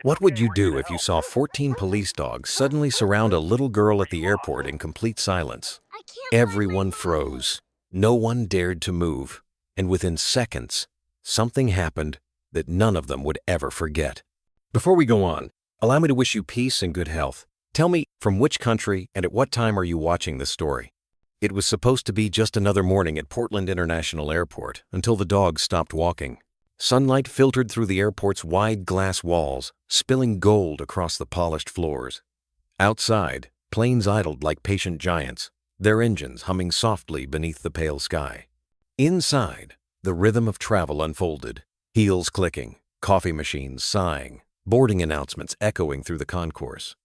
What would you do if you saw 14 police dogs suddenly surround a little girl at the airport in complete silence? I can't find my Everyone phone. froze. No one dared to move. And within seconds, something happened that none of them would ever forget. Before we go on, allow me to wish you peace and good health. Tell me, from which country and at what time are you watching this story? It was supposed to be just another morning at Portland International Airport until the dogs stopped walking. Sunlight filtered through the airport's wide glass walls, spilling gold across the polished floors. Outside, planes idled like patient giants, their engines humming softly beneath the pale sky. Inside, the rhythm of travel unfolded, heels clicking, coffee machines sighing, boarding announcements echoing through the concourse.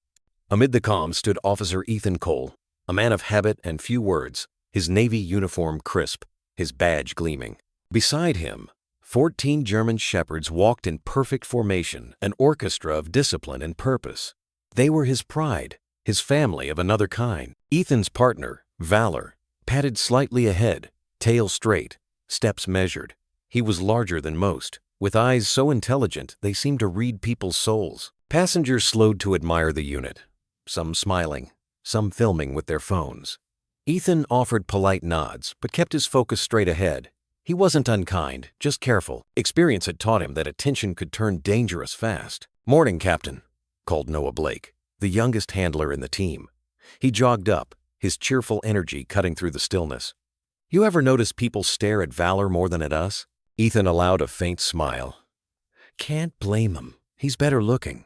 Amid the calm stood Officer Ethan Cole, a man of habit and few words, his Navy uniform crisp, his badge gleaming. Beside him, 14 German shepherds walked in perfect formation, an orchestra of discipline and purpose. They were his pride, his family of another kind. Ethan's partner, Valor, padded slightly ahead, tail straight, steps measured. He was larger than most, with eyes so intelligent they seemed to read people's souls. Passengers slowed to admire the unit, some smiling, some filming with their phones. Ethan offered polite nods, but kept his focus straight ahead. He wasn't unkind, just careful. Experience had taught him that attention could turn dangerous fast. "Morning, Captain," called Noah Blake, the youngest handler in the team. He jogged up, his cheerful energy cutting through the stillness. "You ever notice people stare at Valor more than at us?" Ethan allowed a faint smile. "Can't blame him. He's better looking."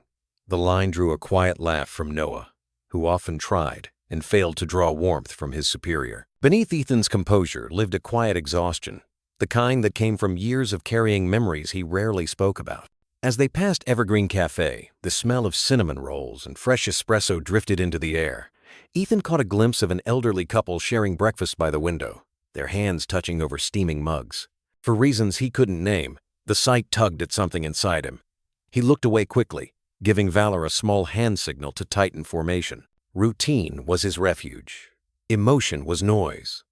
The line drew a quiet laugh from Noah, who often tried and failed to draw warmth from his superior. Beneath Ethan's composure lived a quiet exhaustion, the kind that came from years of carrying memories he rarely spoke about. As they passed Evergreen Cafe, the smell of cinnamon rolls and fresh espresso drifted into the air. Ethan caught a glimpse of an elderly couple sharing breakfast by the window, their hands touching over steaming mugs. For reasons he couldn't name, the sight tugged at something inside him. He looked away quickly, giving Valor a small hand signal to tighten formation. Routine was his refuge. Emotion was noise.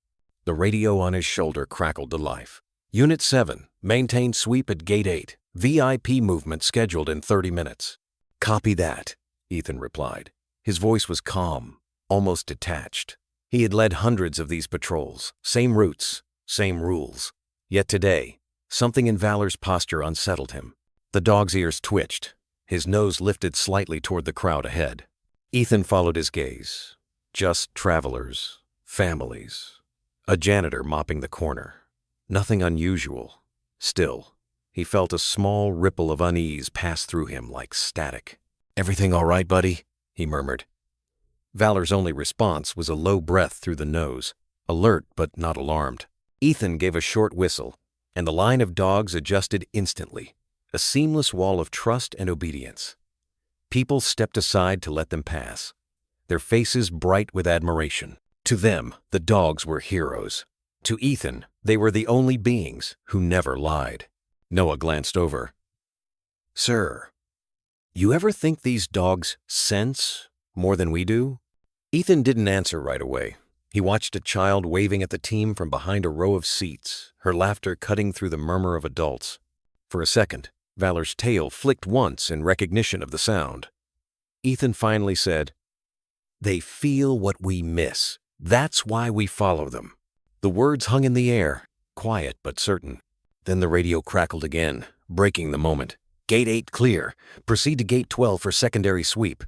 The radio on his shoulder crackled to life. "Unit 7, maintain sweep at Gate 8. VIP movement scheduled in 30 minutes. "Copy that," Ethan replied. His voice was calm, almost detached. He had led hundreds of these patrols, same routes, same rules. Yet today, something in Valor's posture unsettled him. The dog's ears twitched, his nose lifted slightly toward the crowd ahead. Ethan followed his gaze. Just travelers, families. A janitor mopping the corner. Nothing unusual. Still, he felt a small ripple of unease pass through him like static. "Everything all right, buddy?" he murmured. Valor's only response was a low breath through the nose, alert but not alarmed. Ethan gave a short whistle, and the line of dogs adjusted instantly, a seamless wall of trust and obedience. People stepped aside to let them pass, their faces bright with admiration. To them, the dogs were heroes. To Ethan, they were the only beings who never lied. Noah glanced over. "Sir, you ever think these dogs sense more than we do?" Ethan didn't answer right away. He watched a child waving at the team from behind a row of seats, her laughter cutting through the murmur of adults. For a second, Valor's tail flicked once in recognition of the sound. Ethan finally said, "They feel what we miss. That's why we follow them." The words hung in the air, quiet but certain. Then the radio crackled again, breaking the moment. "Gate 8 clear. Proceed to Gate 12 for secondary sweep."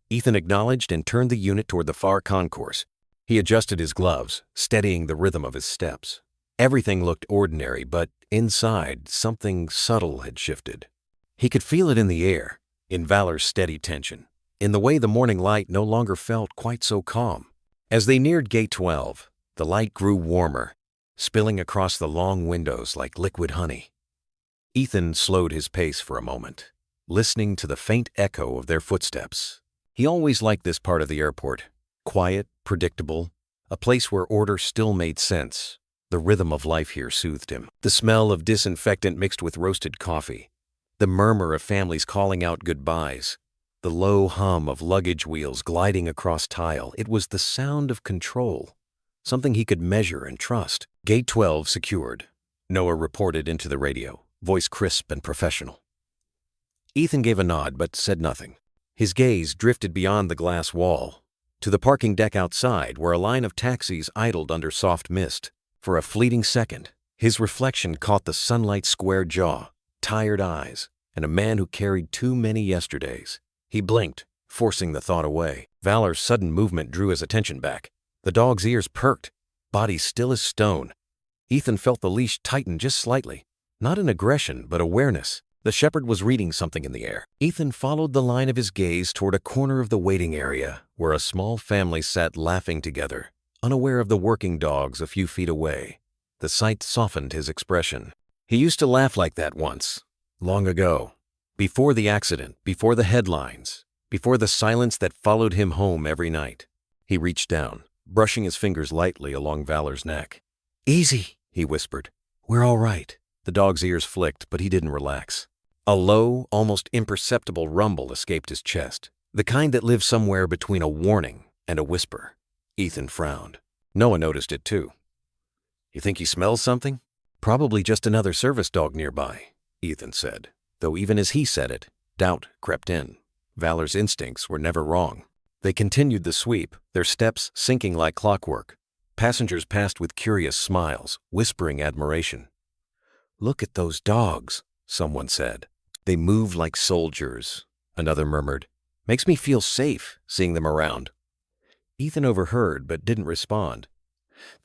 Ethan acknowledged and turned the unit toward the far concourse. He adjusted his gloves, steadying the rhythm of his steps. Everything looked ordinary, but inside, something subtle had shifted. He could feel it in the air, in Valor's steady tension, in the way the morning light no longer felt quite so calm. As they neared Gate 12, the light grew warmer, spilling across the long windows like liquid honey. Ethan slowed his pace for a moment, listening to the faint echo of their footsteps. He always liked this part of the airport. Quiet, predictable, a place where order still made sense. The rhythm of life here soothed him. The smell of disinfectant mixed with roasted coffee. The murmur of families calling out goodbyes. The low hum of luggage wheels gliding across tile. It was the sound of control, something he could measure and trust. "Gate 12 secured," Noah reported into the radio, voice crisp and professional. Ethan gave a nod but said nothing. His gaze drifted beyond the glass wall to the parking deck outside where a line of taxis idled under soft mist. For a fleeting second, his reflection caught the sunlight square jaw, tired eyes, and a man who carried too many yesterdays. He blinked, forcing the thought away. Valor's sudden movement drew his attention back. The dog's ears perked, body still as stone. Ethan felt the leash tighten just slightly. Not in aggression, but awareness. The shepherd was reading something in the air. Ethan followed the line of his gaze toward a corner of the waiting area where a small family sat laughing together, unaware of the working dogs a few feet away. The sight softened his expression. He used to laugh like that once, long ago. Before the accident, before the headlines, before the silence that followed him home every night. He reached down, brushing his fingers lightly along Valor's neck. "Easy," he whispered. "We're all right." The dog's ears flicked, but he didn't relax. A low, almost imperceptible rumble escaped his chest, the kind that lives somewhere between a warning and a whisper. Ethan frowned. Noah noticed it too. "You think he smells something?" "Probably just another service dog nearby," Ethan said, though even as he said it, doubt crept in. Valor's instincts were never wrong. They continued the sweep, their steps sinking like clockwork. Passengers passed with curious smiles, whispering admiration. "Look at those dogs," someone said. "They move like soldiers," another murmured. "Makes me feel safe seeing them around." Ethan overheard but didn't respond.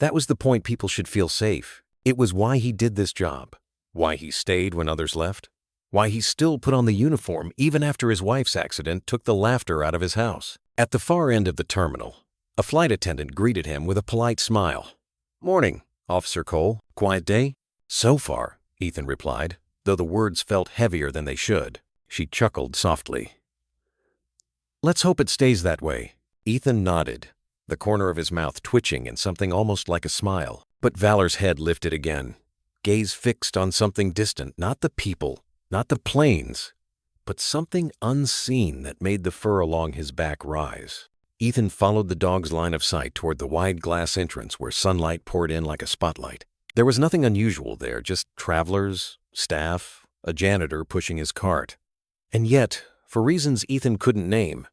That was the point. People should feel safe. It was why he did this job, why he stayed when others left, why he still put on the uniform even after his wife's accident took the laughter out of his house. At the far end of the terminal, a flight attendant greeted him with a polite smile. "Morning, Officer Cole. Quiet day?" "So far," Ethan replied, though the words felt heavier than they should. She chuckled softly. "Let's hope it stays that way." Ethan nodded, the corner of his mouth twitching in something almost like a smile. But Valor's head lifted again, gaze fixed on something distant, not the people, not the planes, but something unseen that made the fur along his back rise. Ethan followed the dog's line of sight toward the wide glass entrance where sunlight poured in like a spotlight. There was nothing unusual there, just travelers, staff, a janitor pushing his cart. And yet, for reasons Ethan couldn't name,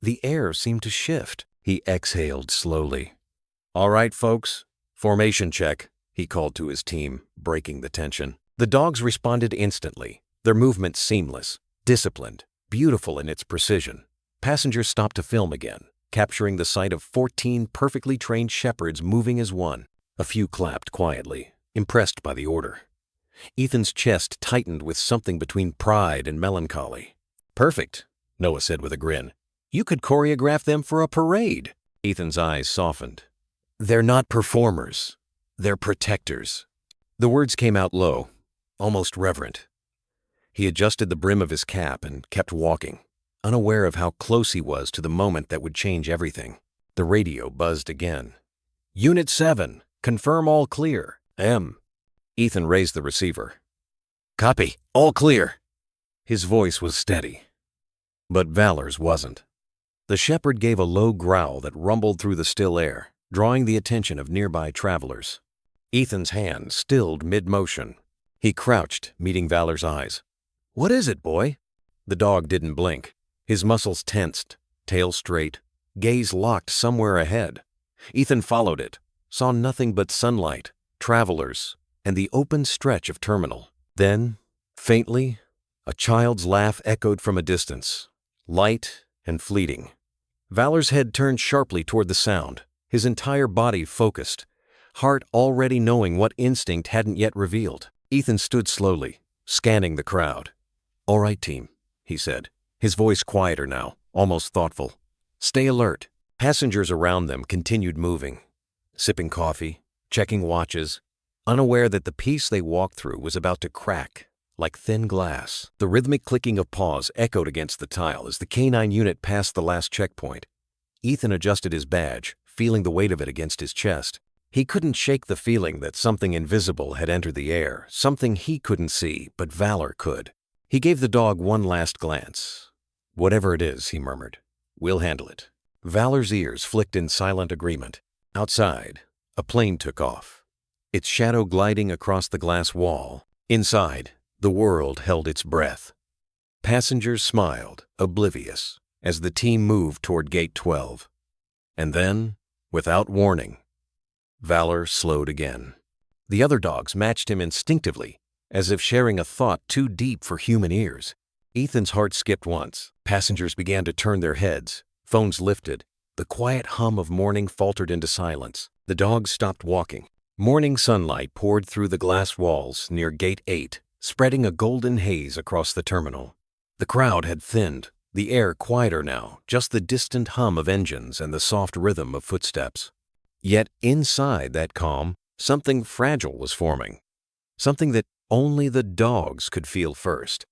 the air seemed to shift. He exhaled slowly. "All right, folks, formation check," he called to his team, breaking the tension. The dogs responded instantly, their movement seamless, disciplined, beautiful in its precision. Passengers stopped to film again, capturing the sight of 14 perfectly trained shepherds moving as one. A few clapped quietly, impressed by the order. Ethan's chest tightened with something between pride and melancholy. "Perfect," Noah said with a grin. "You could choreograph them for a parade." Ethan's eyes softened. "They're not performers. They're protectors." The words came out low, almost reverent. He adjusted the brim of his cap and kept walking, unaware of how close he was to the moment that would change everything. The radio buzzed again. "Unit 7, confirm all clear. M." Ethan raised the receiver. "Copy, all clear." His voice was steady, but Valor's wasn't. The shepherd gave a low growl that rumbled through the still air, drawing the attention of nearby travelers. Ethan's hand stilled mid-motion. He crouched, meeting Valor's eyes. "What is it, boy?" The dog didn't blink. His muscles tensed, tail straight, gaze locked somewhere ahead. Ethan followed it, saw nothing but sunlight, travelers, and the open stretch of terminal. Then, faintly, a child's laugh echoed from a distance, light and fleeting. Valor's head turned sharply toward the sound, his entire body focused, heart already knowing what instinct hadn't yet revealed. Ethan stood slowly, scanning the crowd. "All right, team," he said, his voice quieter now, almost thoughtful. "Stay alert." Passengers around them continued moving, sipping coffee, checking watches, unaware that the piece they walked through was about to crack like thin glass. The rhythmic clicking of paws echoed against the tile as the K-9 unit passed the last checkpoint. Ethan adjusted his badge, feeling the weight of it against his chest. He couldn't shake the feeling that something invisible had entered the air, something he couldn't see, but Valor could. He gave the dog one last glance. "Whatever it is," he murmured, "we'll handle it." Valor's ears flicked in silent agreement. Outside, a plane took off, its shadow gliding across the glass wall. Inside, the world held its breath. Passengers smiled, oblivious, as the team moved toward Gate 12. And then, without warning, Valor slowed again. The other dogs matched him instinctively, as if sharing a thought too deep for human ears. Ethan's heart skipped once. Passengers began to turn their heads. Phones lifted. The quiet hum of morning faltered into silence. The dogs stopped walking. Morning sunlight poured through the glass walls near Gate 8, spreading a golden haze across the terminal. The crowd had thinned, the air quieter now, just the distant hum of engines and the soft rhythm of footsteps. Yet inside that calm, something fragile was forming. Something that only the dogs could feel first.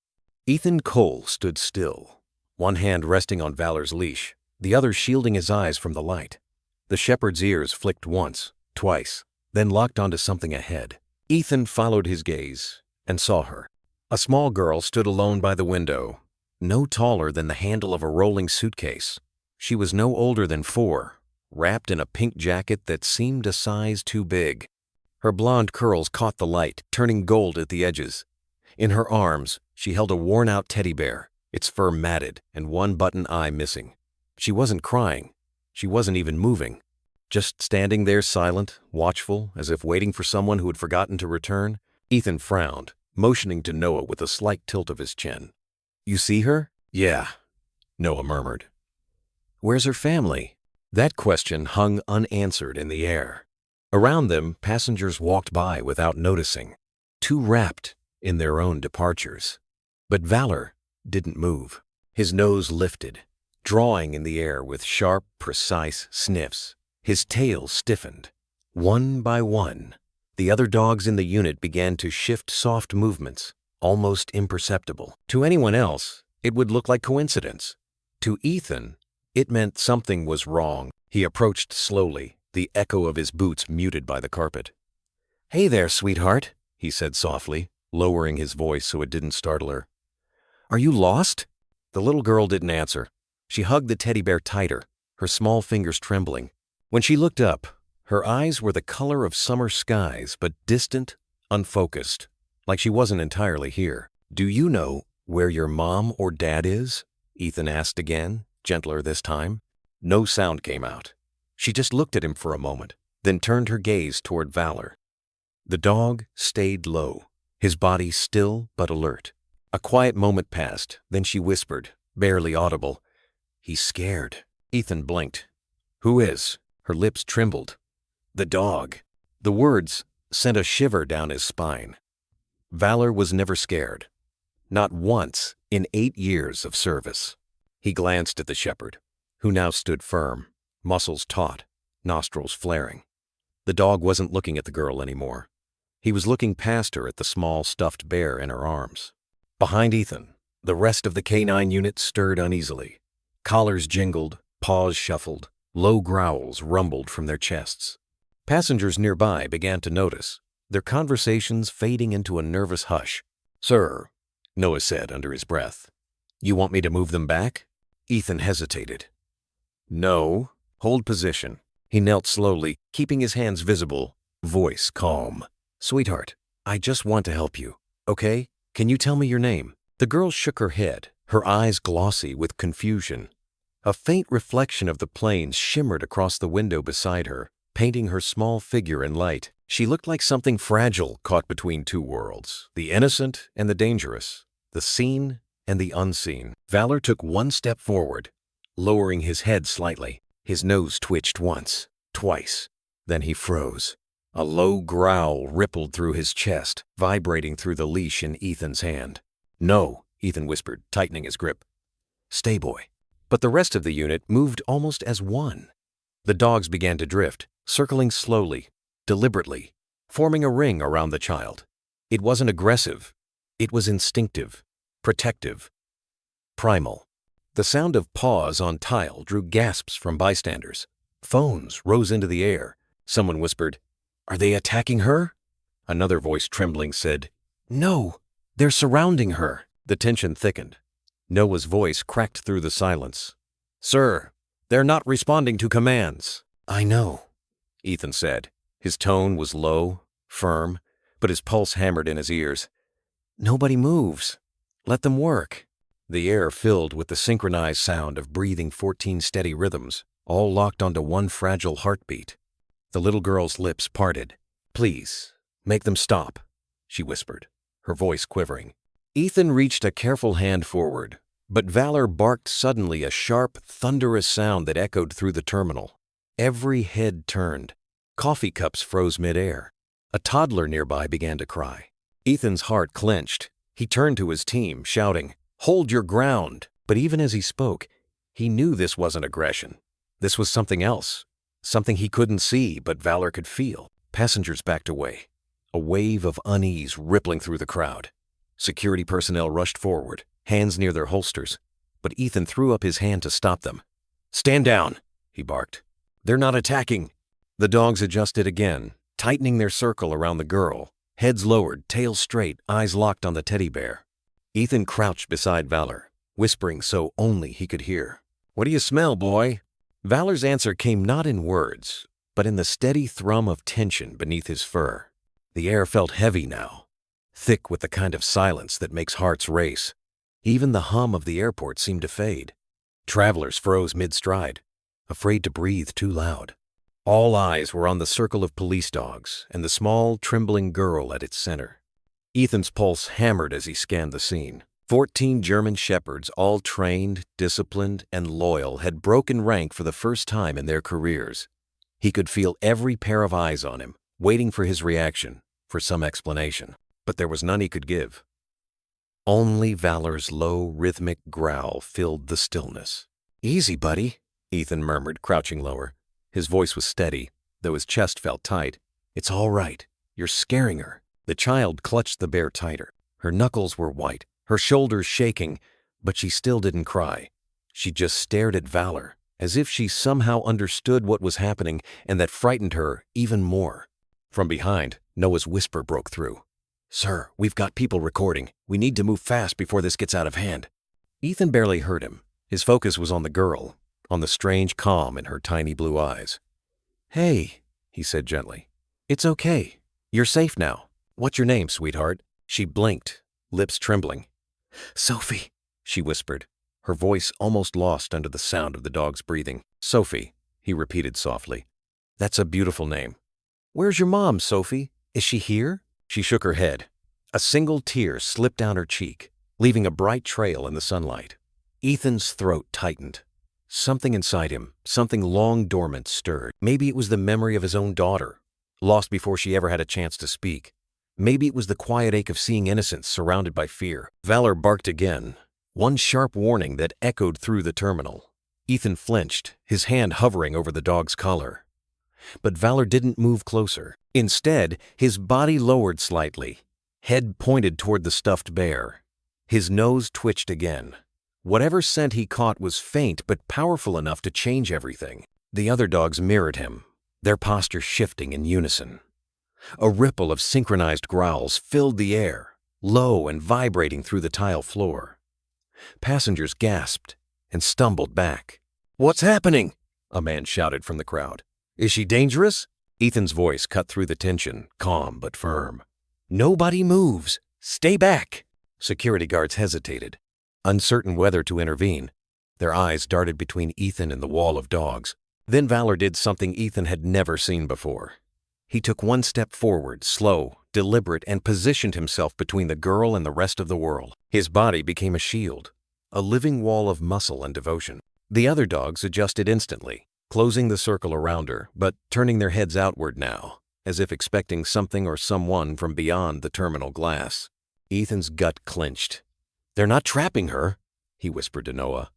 Ethan Cole stood still, one hand resting on Valor's leash, the other shielding his eyes from the light. The shepherd's ears flicked once, twice, then locked onto something ahead. Ethan followed his gaze and saw her. A small girl stood alone by the window, no taller than the handle of a rolling suitcase. She was no older than 4, wrapped in a pink jacket that seemed a size too big. Her blonde curls caught the light, turning gold at the edges. In her arms, she held a worn-out teddy bear, its fur matted and one button eye missing. She wasn't crying. She wasn't even moving. Just standing there silent, watchful, as if waiting for someone who had forgotten to return. Ethan frowned, motioning to Noah with a slight tilt of his chin. "You see her?" "Yeah," Noah murmured. "Where's her family?" That question hung unanswered in the air. Around them, passengers walked by without noticing, too wrapped in their own departures. But Valor didn't move. His nose lifted, drawing in the air with sharp, precise sniffs. His tail stiffened. One by one, the other dogs in the unit began to shift soft movements, almost imperceptible. To anyone else, it would look like coincidence. To Ethan, it meant something was wrong. He approached slowly, the echo of his boots muted by the carpet. "Hey there, sweetheart," he said softly, lowering his voice so it didn't startle her. "Are you lost?" The little girl didn't answer. She hugged the teddy bear tighter, her small fingers trembling. When she looked up, her eyes were the color of summer skies, but distant, unfocused, like she wasn't entirely here. "Do you know where your mom or dad is?" Ethan asked again, gentler this time. No sound came out. She just looked at him for a moment, then turned her gaze toward Valor. The dog stayed low, his body still but alert. A quiet moment passed, then she whispered, barely audible, "He's scared." Ethan blinked. "Who is?" Her lips trembled. "The dog." The words sent a shiver down his spine. Valor was never scared. Not once in 8 years of service. He glanced at the shepherd, who now stood firm, muscles taut, nostrils flaring. The dog wasn't looking at the girl anymore. He was looking past her at the small stuffed bear in her arms. Behind Ethan, the rest of the K9 unit stirred uneasily. Collars jingled, paws shuffled, low growls rumbled from their chests. Passengers nearby began to notice, their conversations fading into a nervous hush. "Sir," Noah said under his breath, "you want me to move them back?" Ethan hesitated. "No. Hold position." He knelt slowly, keeping his hands visible, voice calm. "Sweetheart, I just want to help you, okay? Can you tell me your name?" The girl shook her head, her eyes glossy with confusion. A faint reflection of the plains shimmered across the window beside her, painting her small figure in light. She looked like something fragile caught between two worlds, the innocent and the dangerous, the seen and the unseen. Valor took one step forward, lowering his head slightly. His nose twitched once, twice. Then he froze. A low growl rippled through his chest, vibrating through the leash in Ethan's hand. "No," Ethan whispered, tightening his grip. "Stay, boy." But the rest of the unit moved almost as one. The dogs began to drift, circling slowly, deliberately, forming a ring around the child. It wasn't aggressive. It was instinctive, protective, primal. The sound of paws on tile drew gasps from bystanders. Phones rose into the air. Someone whispered, "Are they attacking her?" Another voice trembling said, "No, they're surrounding her." The tension thickened. Noah's voice cracked through the silence. "Sir, they're not responding to commands." "I know," Ethan said. His tone was low, firm, but his pulse hammered in his ears. "Nobody moves. Let them work." the air filled with the synchronized sound of breathing 14 steady rhythms, all locked onto one fragile heartbeat. The little girl's lips parted. "Please, make them stop," she whispered, her voice quivering. Ethan reached a careful hand forward, but Valor barked suddenly, a sharp, thunderous sound that echoed through the terminal. Every head turned. Coffee cups froze midair. A toddler nearby began to cry. Ethan's heart clenched. He turned to his team, shouting, "Hold your ground!" But even as he spoke, he knew this wasn't aggression. This was something else. Something he couldn't see, but Valor could feel. Passengers backed away. A wave of unease rippling through the crowd. Security personnel rushed forward, hands near their holsters, but Ethan threw up his hand to stop them. "Stand down," he barked. "They're not attacking." The dogs adjusted again, tightening their circle around the girl, heads lowered, tails straight, eyes locked on the teddy bear. Ethan crouched beside Valor, whispering so only he could hear. "What do you smell, boy?" Valor's answer came not in words, but in the steady thrum of tension beneath his fur. The air felt heavy now, thick with the kind of silence that makes hearts race. Even the hum of the airport seemed to fade. Travelers froze mid-stride, afraid to breathe too loud. All eyes were on the circle of police dogs and the small, trembling girl at its center. Ethan's pulse hammered as he scanned the scene. 14 German shepherds, all trained, disciplined, and loyal, had broken rank for the first time in their careers. He could feel every pair of eyes on him, waiting for his reaction, for some explanation. But there was none he could give. Only Valor's low, rhythmic growl filled the stillness. "Easy, buddy," Ethan murmured, crouching lower. His voice was steady, though his chest felt tight. "It's all right. You're scaring her." The child clutched the bear tighter. Her knuckles were white, her shoulders shaking, but she still didn't cry. She just stared at Valor, as if she somehow understood what was happening, and that frightened her even more. From behind, Noah's whisper broke through. "Sir, we've got people recording. We need to move fast before this gets out of hand." Ethan barely heard him. His focus was on the girl, on the strange calm in her tiny blue eyes. "Hey," he said gently. "It's okay. You're safe now. What's your name, sweetheart?" She blinked, lips trembling. "Sophie," she whispered, her voice almost lost under the sound of the dog's breathing. "Sophie," he repeated softly. "That's a beautiful name. Where's your mom, Sophie? Is she here?" She shook her head. A single tear slipped down her cheek, leaving a bright trail in the sunlight. Ethan's throat tightened. Something inside him, something long dormant, stirred. Maybe it was the memory of his own daughter, lost before she ever had a chance to speak. Maybe it was the quiet ache of seeing innocence surrounded by fear. Valor barked again, one sharp warning that echoed through the terminal. Ethan flinched, his hand hovering over the dog's collar. But Valor didn't move closer. Instead, his body lowered slightly, head pointed toward the stuffed bear. His nose twitched again. Whatever scent he caught was faint but powerful enough to change everything. The other dogs mirrored him, their posture shifting in unison. A ripple of synchronized growls filled the air, low and vibrating through the tile floor. Passengers gasped and stumbled back. "What's happening?" a man shouted from the crowd. "Is she dangerous?" Ethan's voice cut through the tension, calm but firm. "Nobody moves. Stay back." Security guards hesitated, uncertain whether to intervene. Their eyes darted between Ethan and the wall of dogs. Then Valor did something Ethan had never seen before. He took one step forward, slow, deliberate, and positioned himself between the girl and the rest of the world. His body became a shield, a living wall of muscle and devotion. The other dogs adjusted instantly, closing the circle around her, but turning their heads outward now, as if expecting something or someone from beyond the terminal glass. Ethan's gut clenched. "They're not trapping her," he whispered to Noah.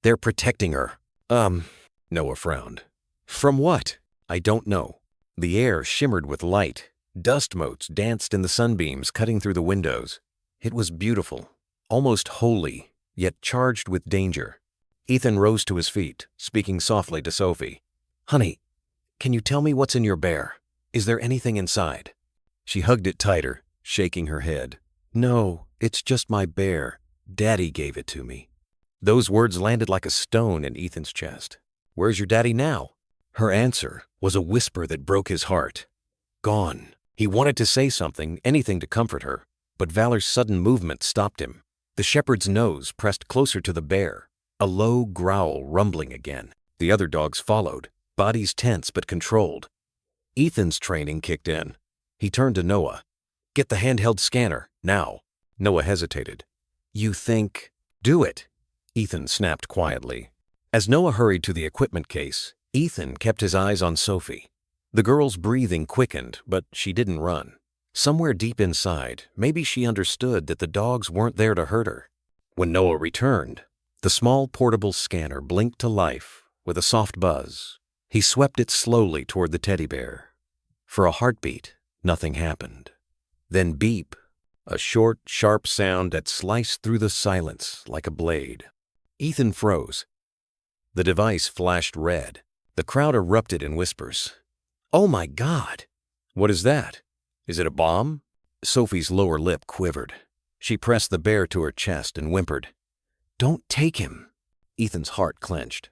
"They're protecting her." Noah frowned. "From what?" "I don't know." The air shimmered with light. Dust motes danced in the sunbeams cutting through the windows. It was beautiful, almost holy, yet charged with danger. Ethan rose to his feet, speaking softly to Sophie. "Honey, can you tell me what's in your bear? Is there anything inside?" She hugged it tighter, shaking her head. "No, it's just my bear. Daddy gave it to me." Those words landed like a stone in Ethan's chest. "Where's your daddy now?" Her answer was a whisper that broke his heart. "Gone." He wanted to say something, anything to comfort her, but Valor's sudden movement stopped him. The shepherd's nose pressed closer to the bear, a low growl rumbling again. The other dogs followed, bodies tense but controlled. Ethan's training kicked in. He turned to Noah. "Get the handheld scanner, now." Noah hesitated. "You think—" "Do it," Ethan snapped quietly. As Noah hurried to the equipment case, Ethan kept his eyes on Sophie. The girl's breathing quickened, but she didn't run. Somewhere deep inside, maybe she understood that the dogs weren't there to hurt her. When Noah returned, the small portable scanner blinked to life with a soft buzz. He swept it slowly toward the teddy bear. For a heartbeat, nothing happened. Then beep, a short, sharp sound that sliced through the silence like a blade. Ethan froze. The device flashed red. The crowd erupted in whispers. "Oh my God! What is that? Is it a bomb?" Sophie's lower lip quivered. She pressed the bear to her chest and whimpered. "Don't take him." Ethan's heart clenched.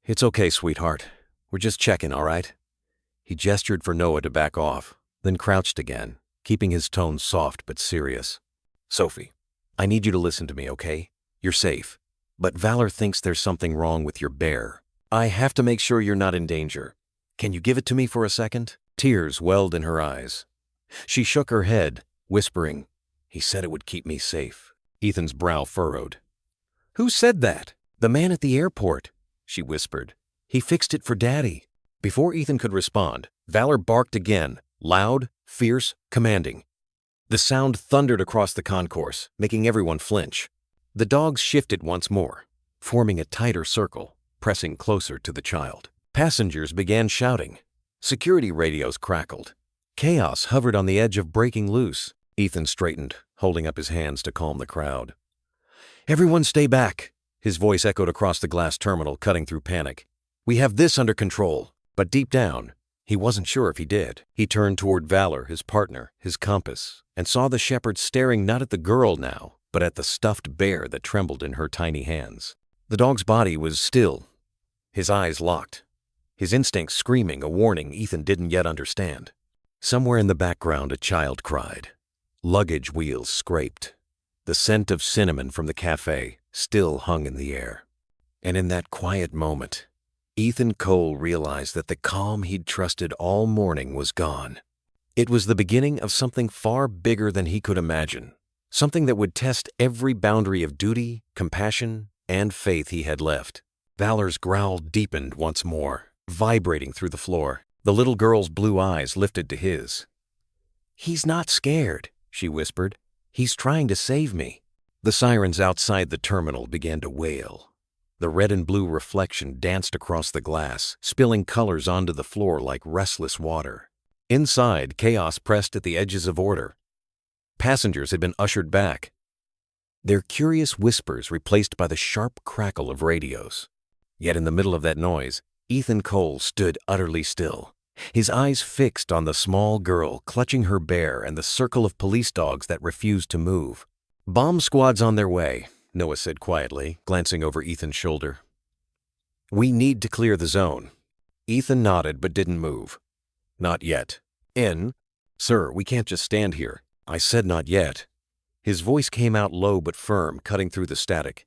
"It's okay, sweetheart. We're just checking, all right?" He gestured for Noah to back off, then crouched again, keeping his tone soft but serious. "Sophie, I need you to listen to me, okay? You're safe. But Valor thinks there's something wrong with your bear. I have to make sure you're not in danger. Can you give it to me for a second?" Tears welled in her eyes. She shook her head, whispering, "He said it would keep me safe." Ethan's brow furrowed. "Who said that?" "The man at the airport," she whispered. "He fixed it for Daddy." Before Ethan could respond, Valor barked again, loud, fierce, commanding. The sound thundered across the concourse, making everyone flinch. The dogs shifted once more, forming a tighter circle, pressing closer to the child. Passengers began shouting. Security radios crackled. Chaos hovered on the edge of breaking loose. Ethan straightened, holding up his hands to calm the crowd. "Everyone stay back," his voice echoed across the glass terminal, cutting through panic. "We have this under control." But deep down, he wasn't sure if he did. He turned toward Valor, his partner, his compass, and saw the shepherd staring not at the girl now, but at the stuffed bear that trembled in her tiny hands. The dog's body was still, his eyes locked, his instincts screaming a warning Ethan didn't yet understand. Somewhere in the background, a child cried. Luggage wheels scraped. The scent of cinnamon from the cafe still hung in the air. And in that quiet moment, Ethan Cole realized that the calm he'd trusted all morning was gone. It was the beginning of something far bigger than he could imagine, something that would test every boundary of duty, compassion, and faith he had left. Valor's growl deepened once more, vibrating through the floor. The little girl's blue eyes lifted to his. "He's not scared," she whispered. "He's trying to save me." The sirens outside the terminal began to wail. The red and blue reflection danced across the glass, spilling colors onto the floor like restless water. Inside, chaos pressed at the edges of order. Passengers had been ushered back, their curious whispers replaced by the sharp crackle of radios. Yet in the middle of that noise, Ethan Cole stood utterly still, his eyes fixed on the small girl clutching her bear and the circle of police dogs that refused to move. "Bomb squad's on their way," Noah said quietly, glancing over Ethan's shoulder. "We need to clear the zone." Ethan nodded but didn't move. "Not yet." Sir, we can't just stand here." "I said not yet." His voice came out low but firm, cutting through the static.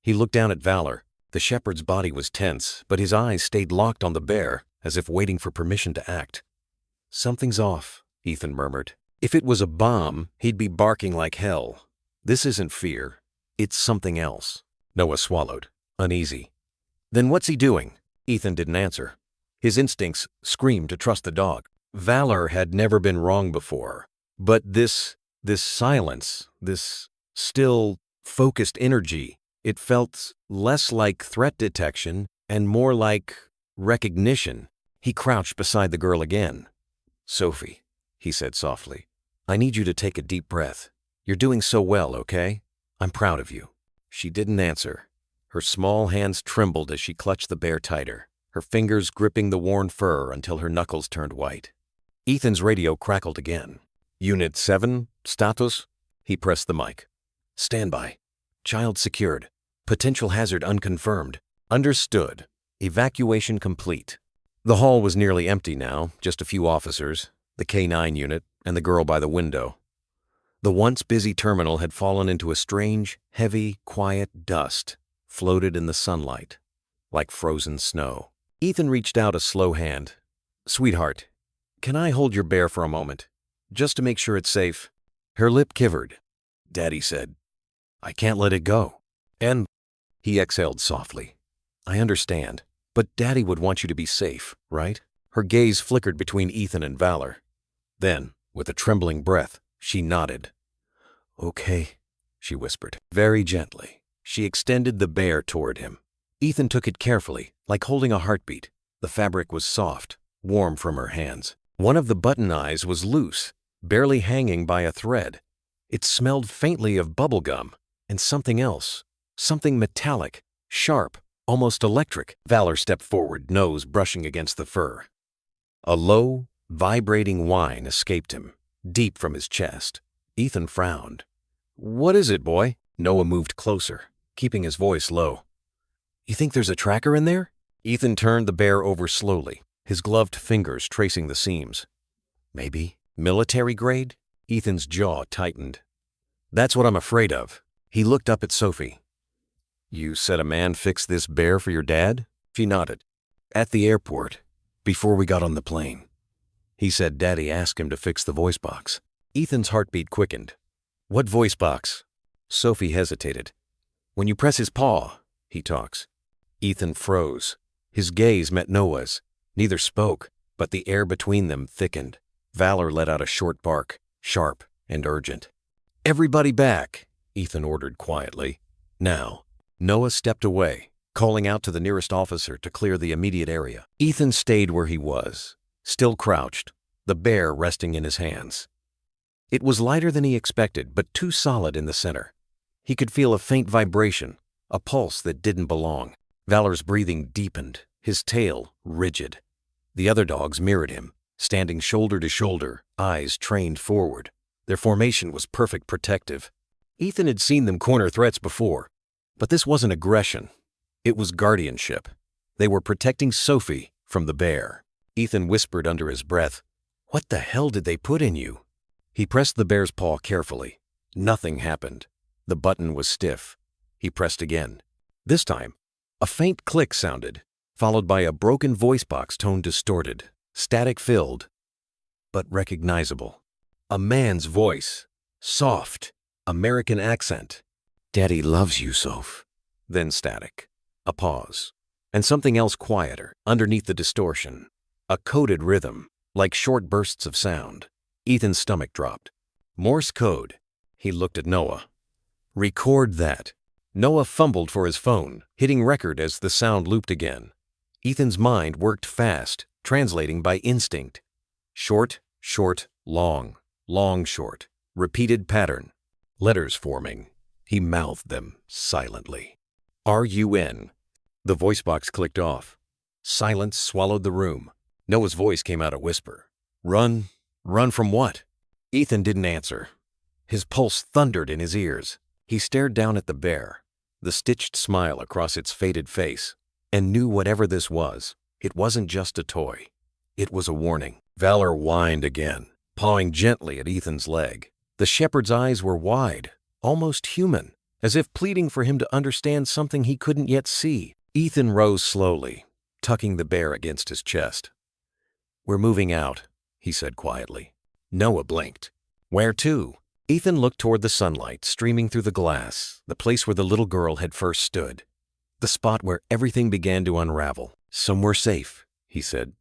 He looked down at Valor. The shepherd's body was tense, but his eyes stayed locked on the bear, as if waiting for permission to act. "Something's off," Ethan murmured. "If it was a bomb, he'd be barking like hell. This isn't fear. It's something else." Noah swallowed, uneasy. "Then what's he doing?" Ethan didn't answer. His instincts screamed to trust the dog. Valor had never been wrong before. But this silence, this still, focused energy, it felt less like threat detection and more like recognition. He crouched beside the girl again. "Sophie," he said softly, "I need you to take a deep breath. You're doing so well, okay? I'm proud of you." She didn't answer. Her small hands trembled as she clutched the bear tighter, her fingers gripping the worn fur until her knuckles turned white. Ethan's radio crackled again. "Unit 7, status?" He pressed the mic. "Standby. Child secured. Potential hazard unconfirmed. Understood. Evacuation complete." The hall was nearly empty now, just a few officers, the K-9 unit, and the girl by the window. The once busy terminal had fallen into a strange, heavy, quiet dust, floated in the sunlight, like frozen snow. Ethan reached out a slow hand. "Sweetheart, can I hold your bear for a moment, just to make sure it's safe?" Her lip quivered. Daddy said, "I can't let it go." And he exhaled softly. "I understand, but Daddy would want you to be safe, right?" Her gaze flickered between Ethan and Valor. Then, with a trembling breath, she nodded. "Okay," she whispered. Very gently, she extended the bear toward him. Ethan took it carefully, like holding a heartbeat. The fabric was soft, warm from her hands. One of the button eyes was loose, barely hanging by a thread. It smelled faintly of bubble gum and something else, something metallic, sharp, almost electric. Valor stepped forward, nose brushing against the fur. A low, vibrating whine escaped him, deep from his chest. Ethan frowned. "What is it, boy?" Noah moved closer, keeping his voice low. "You think there's a tracker in there?" Ethan turned the bear over slowly, his gloved fingers tracing the seams. "Maybe. Military grade?" Ethan's jaw tightened. "That's what I'm afraid of." He looked up at Sophie. "You said a man fixed this bear for your dad?" She nodded. "At the airport, before we got on the plane. He said Daddy asked him to fix the voice box." Ethan's heartbeat quickened. "What voice box?" Sophie hesitated. "When you press his paw, he talks." Ethan froze. His gaze met Noah's. Neither spoke, but the air between them thickened. Valor let out a short bark, sharp and urgent. "Everybody back," Ethan ordered quietly. "Now." Noah stepped away, calling out to the nearest officer to clear the immediate area. Ethan stayed where he was, still crouched, the bear resting in his hands. It was lighter than he expected, but too solid in the center. He could feel a faint vibration, a pulse that didn't belong. Valor's breathing deepened, his tail rigid. The other dogs mirrored him, standing shoulder to shoulder, eyes trained forward. Their formation was perfect protective. Ethan had seen them corner threats before, but this wasn't aggression. It was guardianship. They were protecting Sophie from the bear. Ethan whispered under his breath, "What the hell did they put in you?" He pressed the bear's paw carefully. Nothing happened. The button was stiff. He pressed again. This time, a faint click sounded, followed by a broken voice box tone distorted, static-filled, but recognizable. A man's voice, soft, American accent. "Daddy loves you, Soph." Then static. A pause. And something else quieter, underneath the distortion. A coded rhythm, like short bursts of sound. Ethan's stomach dropped. Morse code. He looked at Noah. "Record that." Noah fumbled for his phone, hitting record as the sound looped again. Ethan's mind worked fast, translating by instinct. Short, short, long, long, short. Repeated pattern. Letters forming. He mouthed them silently. "R-U-N." The voice box clicked off. Silence swallowed the room. Noah's voice came out a whisper. "Run? Run from what?" Ethan didn't answer. His pulse thundered in his ears. He stared down at the bear, the stitched smile across its faded face, and knew whatever this was, it wasn't just a toy. It was a warning. Valor whined again, pawing gently at Ethan's leg. The shepherd's eyes were wide, almost human, as if pleading for him to understand something he couldn't yet see. Ethan rose slowly, tucking the bear against his chest. "We're moving out," he said quietly. Noah blinked. "Where to?" Ethan looked toward the sunlight streaming through the glass, the place where the little girl had first stood. The spot where everything began to unravel. "Somewhere safe," he said.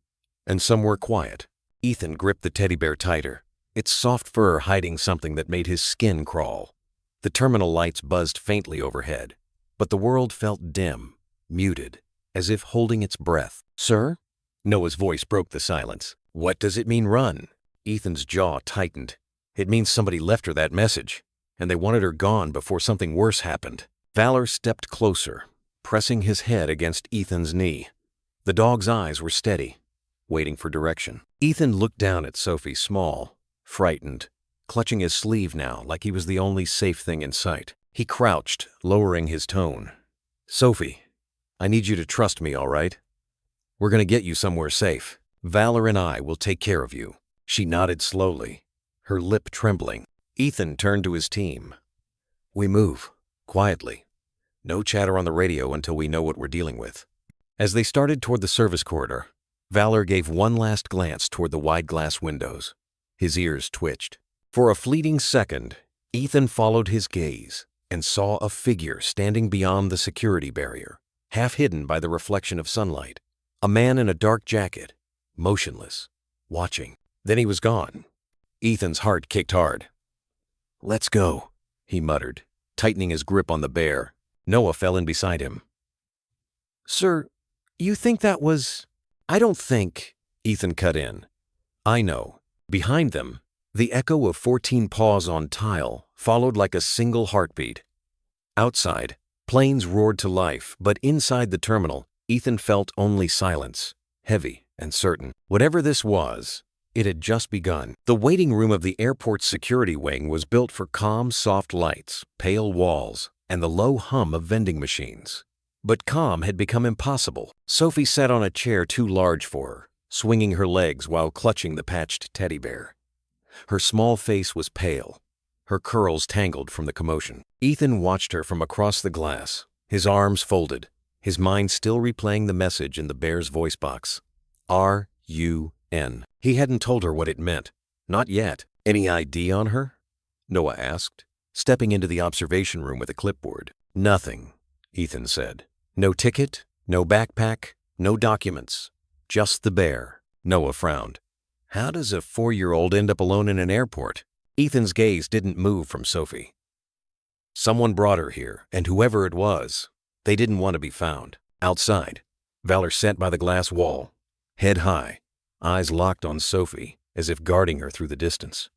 "And somewhere quiet." Ethan gripped the teddy bear tighter, its soft fur hiding something that made his skin crawl. The terminal lights buzzed faintly overhead, but the world felt dim, muted, as if holding its breath. "Sir?" Noah's voice broke the silence. "What does it mean, run?" Ethan's jaw tightened. "It means somebody left her that message, and they wanted her gone before something worse happened." Valor stepped closer, pressing his head against Ethan's knee. The dog's eyes were steady, waiting for direction. Ethan looked down at Sophie, small, frightened, clutching his sleeve now like he was the only safe thing in sight. He crouched, lowering his tone. "Sophie, I need you to trust me, all right? We're going to get you somewhere safe. Valor and I will take care of you." She nodded slowly, her lip trembling. Ethan turned to his team. We move, quietly. No chatter on the radio until we know what we're dealing with. As they started toward the service corridor, Valor gave one last glance toward the wide glass windows. His ears twitched. For a fleeting second, Ethan followed his gaze and saw a figure standing beyond the security barrier, half hidden by the reflection of sunlight. A man in a dark jacket, motionless, watching. Then he was gone. Ethan's heart kicked hard. "Let's go," he muttered, tightening his grip on the bear. Noah fell in beside him. "Sir, you think that was—" "I don't think," Ethan cut in. "I know." Behind them, the echo of 14 paws on tile followed like a single heartbeat. Outside, planes roared to life, but inside the terminal, Ethan felt only silence, heavy and certain. Whatever this was, it had just begun. The waiting room of the airport's security wing was built for calm, soft lights, pale walls, and the low hum of vending machines. But calm had become impossible. Sophie sat on a chair too large for her, swinging her legs while clutching the patched teddy bear. Her small face was pale, her curls tangled from the commotion. Ethan watched her from across the glass, his arms folded, his mind still replaying the message in the bear's voice box. R-U-N. He hadn't told her what it meant. Not yet. "Any ID on her?" Noah asked, stepping into the observation room with a clipboard. "Nothing," Ethan said. "No ticket, no backpack, no documents. Just the bear." Noah frowned. "How does a 4-year-old end up alone in an airport?" Ethan's gaze didn't move from Sophie. "Someone brought her here, and whoever it was, they didn't want to be found." Outside, Valor sat by the glass wall, head high, eyes locked on Sophie, as if guarding her through the distance.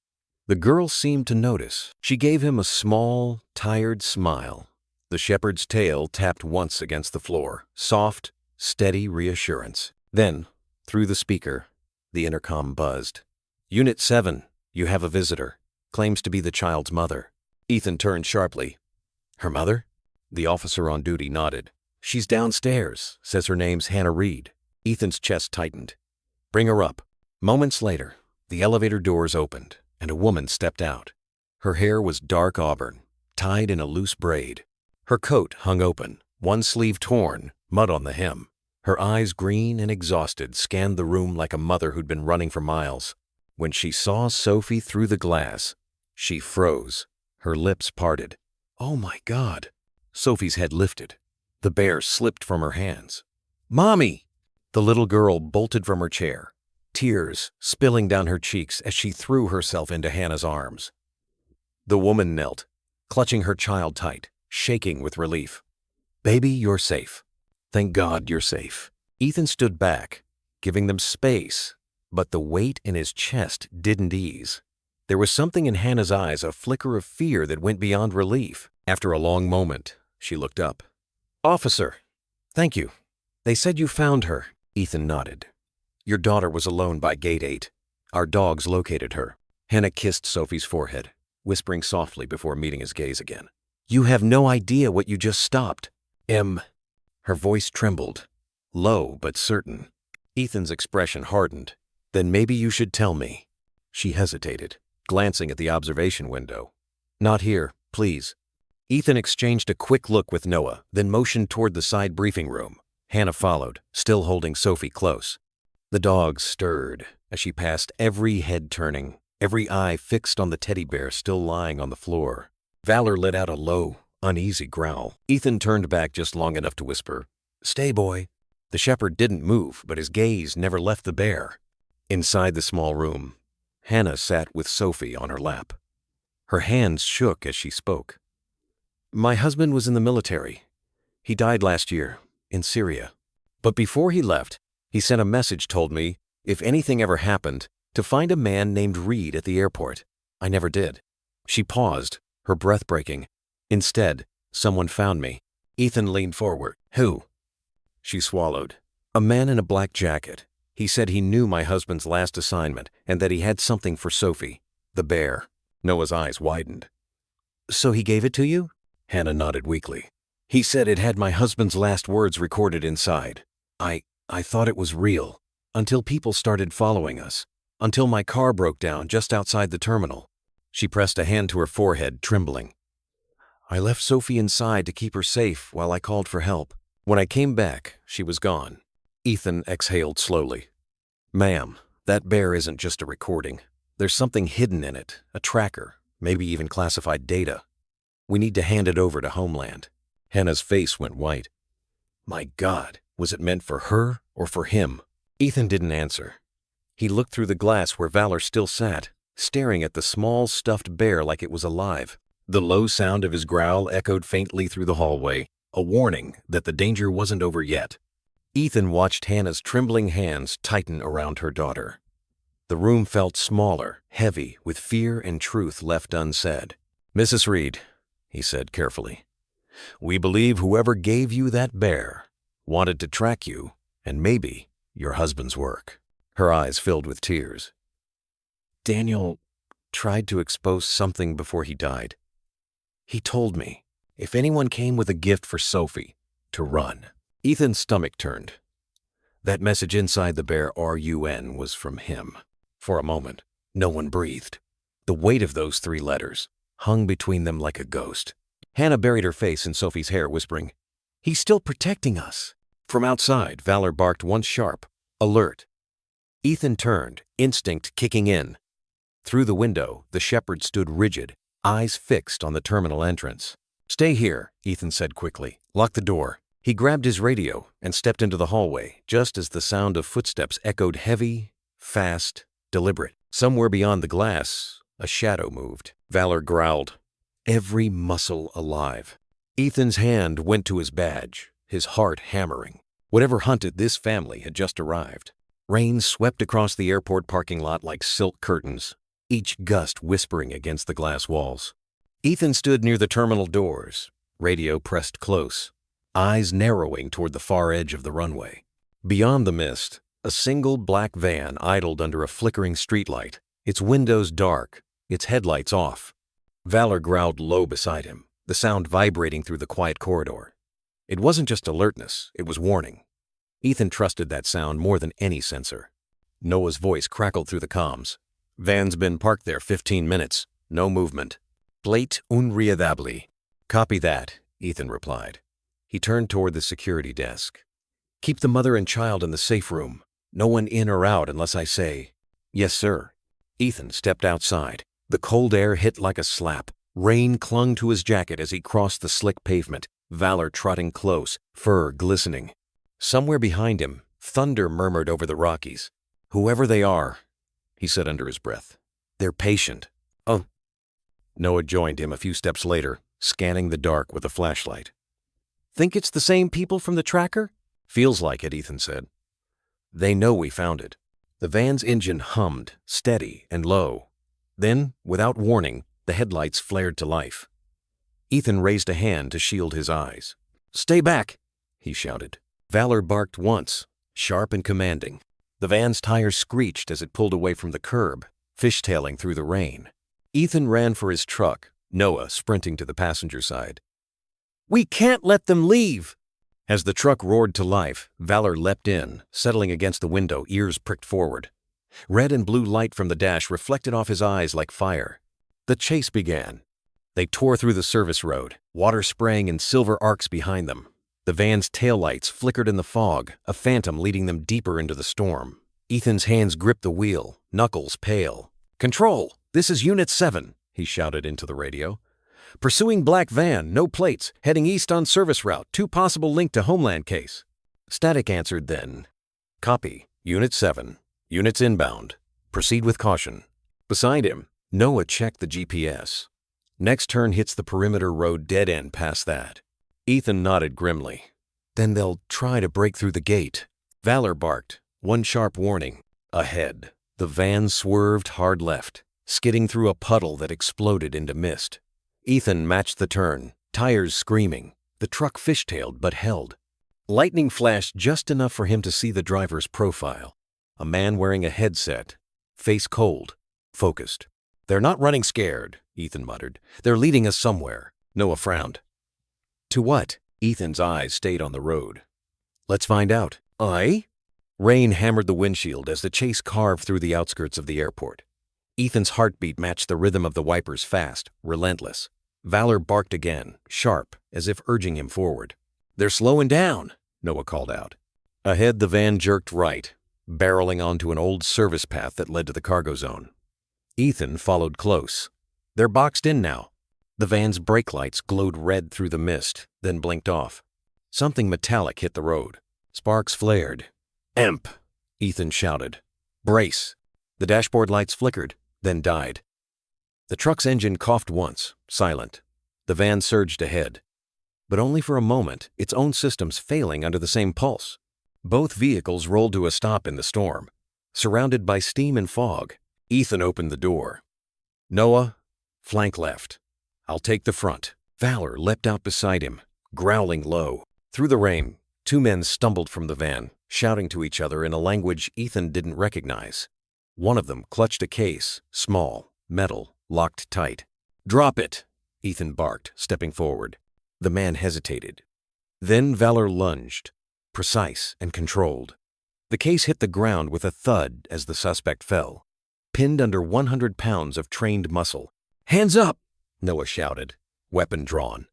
The girl seemed to notice. She gave him a small, tired smile. The shepherd's tail tapped once against the floor, soft, steady reassurance. Then, through the speaker, the intercom buzzed. "Unit 7, you have a visitor. Claims to be the child's mother." Ethan turned sharply. "Her mother?" The officer on duty nodded. "She's downstairs. Says her name's Hannah Reed." Ethan's chest tightened. "Bring her up." Moments later, the elevator doors opened, and a woman stepped out. Her hair was dark auburn, tied in a loose braid. Her coat hung open, one sleeve torn, mud on the hem. Her eyes, green and exhausted, scanned the room like a mother who'd been running for miles. When she saw Sophie through the glass, she froze, her lips parted. "Oh my God!" Sophie's head lifted. The bear slipped from her hands. "Mommy!" The little girl bolted from her chair, tears spilling down her cheeks as she threw herself into Hannah's arms. The woman knelt, clutching her child tight, shaking with relief. "Baby, you're safe. Thank God you're safe." Ethan stood back, giving them space, but the weight in his chest didn't ease. There was something in Hannah's eyes, a flicker of fear that went beyond relief. After a long moment, she looked up. "Officer, thank you. They said you found her." Ethan nodded. "Your daughter was alone by Gate 8. Our dogs located her." Hannah kissed Sophie's forehead, whispering softly before meeting his gaze again. "You have no idea what you just stopped. Her voice trembled, low but certain. Ethan's expression hardened. "Then maybe you should tell me." She hesitated, glancing at the observation window. "Not here, please." Ethan exchanged a quick look with Noah, then motioned toward the side briefing room. Hannah followed, still holding Sophie close. The dogs stirred as she passed, every head turning, every eye fixed on the teddy bear still lying on the floor. Valor let out a low, uneasy growl. Ethan turned back just long enough to whisper, "Stay, boy." The shepherd didn't move, but his gaze never left the bear. Inside the small room, Hannah sat with Sophie on her lap. Her hands shook as she spoke. "My husband was in the military. He died last year, in Syria. But before he left, he sent a message, told me, if anything ever happened, to find a man named Reed at the airport. I never did." She paused, her breath breaking. "Instead, someone found me." Ethan leaned forward. "Who?" She swallowed. "A man in a black jacket. He said he knew my husband's last assignment and that he had something for Sophie, the bear." Noah's eyes widened. "So he gave it to you?" Hannah nodded weakly. "He said it had my husband's last words recorded inside. I thought it was real, until people started following us, until my car broke down just outside the terminal." She pressed a hand to her forehead, trembling. I left Sophie inside to keep her safe while I called for help. When I came back, she was gone. Ethan exhaled slowly. Ma'am, that bear isn't just a recording. There's something hidden in it, a tracker, maybe even classified data. We need to hand it over to Homeland. Hannah's face went white. My God, was it meant for her or for him? Ethan didn't answer. He looked through the glass where Valor still sat, staring at the small stuffed bear like it was alive. The low sound of his growl echoed faintly through the hallway, a warning that the danger wasn't over yet. Ethan watched Hannah's trembling hands tighten around her daughter. The room felt smaller, heavy, with fear and truth left unsaid. Mrs. Reed, he said carefully, we believe whoever gave you that bear wanted to track you and maybe your husband's work. Her eyes filled with tears. Daniel tried to expose something before he died. He told me, if anyone came with a gift for Sophie, to run. Ethan's stomach turned. That message inside the bear RUN was from him. For a moment, no one breathed. The weight of those 3 letters hung between them like a ghost. Hannah buried her face in Sophie's hair, whispering, He's still protecting us. From outside, Valor barked once sharp, alert. Ethan turned, instinct kicking in. Through the window, the shepherd stood rigid, eyes fixed on the terminal entrance. Stay here, Ethan said quickly. Lock the door. He grabbed his radio and stepped into the hallway, just as the sound of footsteps echoed heavy, fast, deliberate. Somewhere beyond the glass, a shadow moved. Valor growled, every muscle alive. Ethan's hand went to his badge, his heart hammering. Whatever hunted this family had just arrived. Rain swept across the airport parking lot like silk curtains, each gust whispering against the glass walls. Ethan stood near the terminal doors, radio pressed close, eyes narrowing toward the far edge of the runway. Beyond the mist, a single black van idled under a flickering streetlight, its windows dark, its headlights off. Valor growled low beside him, the sound vibrating through the quiet corridor. It wasn't just alertness, it was warning. Ethan trusted that sound more than any sensor. Noah's voice crackled through the comms. Van's been parked there 15 minutes. No movement. Plate unreadable. Copy that, Ethan replied. He turned toward the security desk. Keep the mother and child in the safe room. No one in or out unless I say, yes, sir. Ethan stepped outside. The cold air hit like a slap. Rain clung to his jacket as he crossed the slick pavement, Valor trotting close, fur glistening. Somewhere behind him, thunder murmured over the Rockies. Whoever they are, he said under his breath, they're patient. Oh. Noah joined him a few steps later, scanning the dark with a flashlight. Think it's the same people from the tracker? Feels like it, Ethan said. They know we found it. The van's engine hummed, steady and low. Then, without warning, the headlights flared to life. Ethan raised a hand to shield his eyes. Stay back, he shouted. Valor barked once, sharp and commanding. The van's tires screeched as it pulled away from the curb, fishtailing through the rain. Ethan ran for his truck, Noah sprinting to the passenger side. We can't let them leave! As the truck roared to life, Valor leapt in, settling against the window, ears pricked forward. Red and blue light from the dash reflected off his eyes like fire. The chase began. They tore through the service road, water spraying in silver arcs behind them. The van's taillights flickered in the fog, a phantom leading them deeper into the storm. Ethan's hands gripped the wheel, knuckles pale. Control, this is Unit 7, he shouted into the radio. Pursuing black van, no plates, heading east on service route, 2 possible link to Homeland case. Static answered then. Copy, Unit 7. Units inbound. Proceed with caution. Beside him, Noah checked the GPS. Next turn hits the perimeter road dead end past that. Ethan nodded grimly. Then they'll try to break through the gate. Valor barked, one sharp warning. Ahead, the van swerved hard left, skidding through a puddle that exploded into mist. Ethan matched the turn, tires screaming. The truck fishtailed but held. Lightning flashed just enough for him to see the driver's profile. A man wearing a headset, face cold, focused. They're not running scared, Ethan muttered. They're leading us somewhere. Noah frowned. To what? Ethan's eyes stayed on the road. Let's find out. Aye? Rain hammered the windshield as the chase carved through the outskirts of the airport. Ethan's heartbeat matched the rhythm of the wipers, fast, relentless. Valor barked again, sharp, as if urging him forward. "They're slowing down," Noah called out. Ahead, the van jerked right, barreling onto an old service path that led to the cargo zone. Ethan followed close. "They're boxed in now." The van's brake lights glowed red through the mist, then blinked off. Something metallic hit the road. Sparks flared. "Emp!" Ethan shouted. "Brace!" The dashboard lights flickered, then died. The truck's engine coughed once, silent. The van surged ahead. But only for a moment, its own systems failing under the same pulse. Both vehicles rolled to a stop in the storm. Surrounded by steam and fog, Ethan opened the door. "Noah, flank left. I'll take the front." Valor leapt out beside him, growling low. Through the rain, two men stumbled from the van, shouting to each other in a language Ethan didn't recognize. One of them clutched a case, small, metal, locked tight. "Drop it," Ethan barked, stepping forward. The man hesitated. Then Valor lunged, precise and controlled. The case hit the ground with a thud as the suspect fell, pinned under 100 pounds of trained muscle. "Hands up!" Noah shouted, weapon drawn.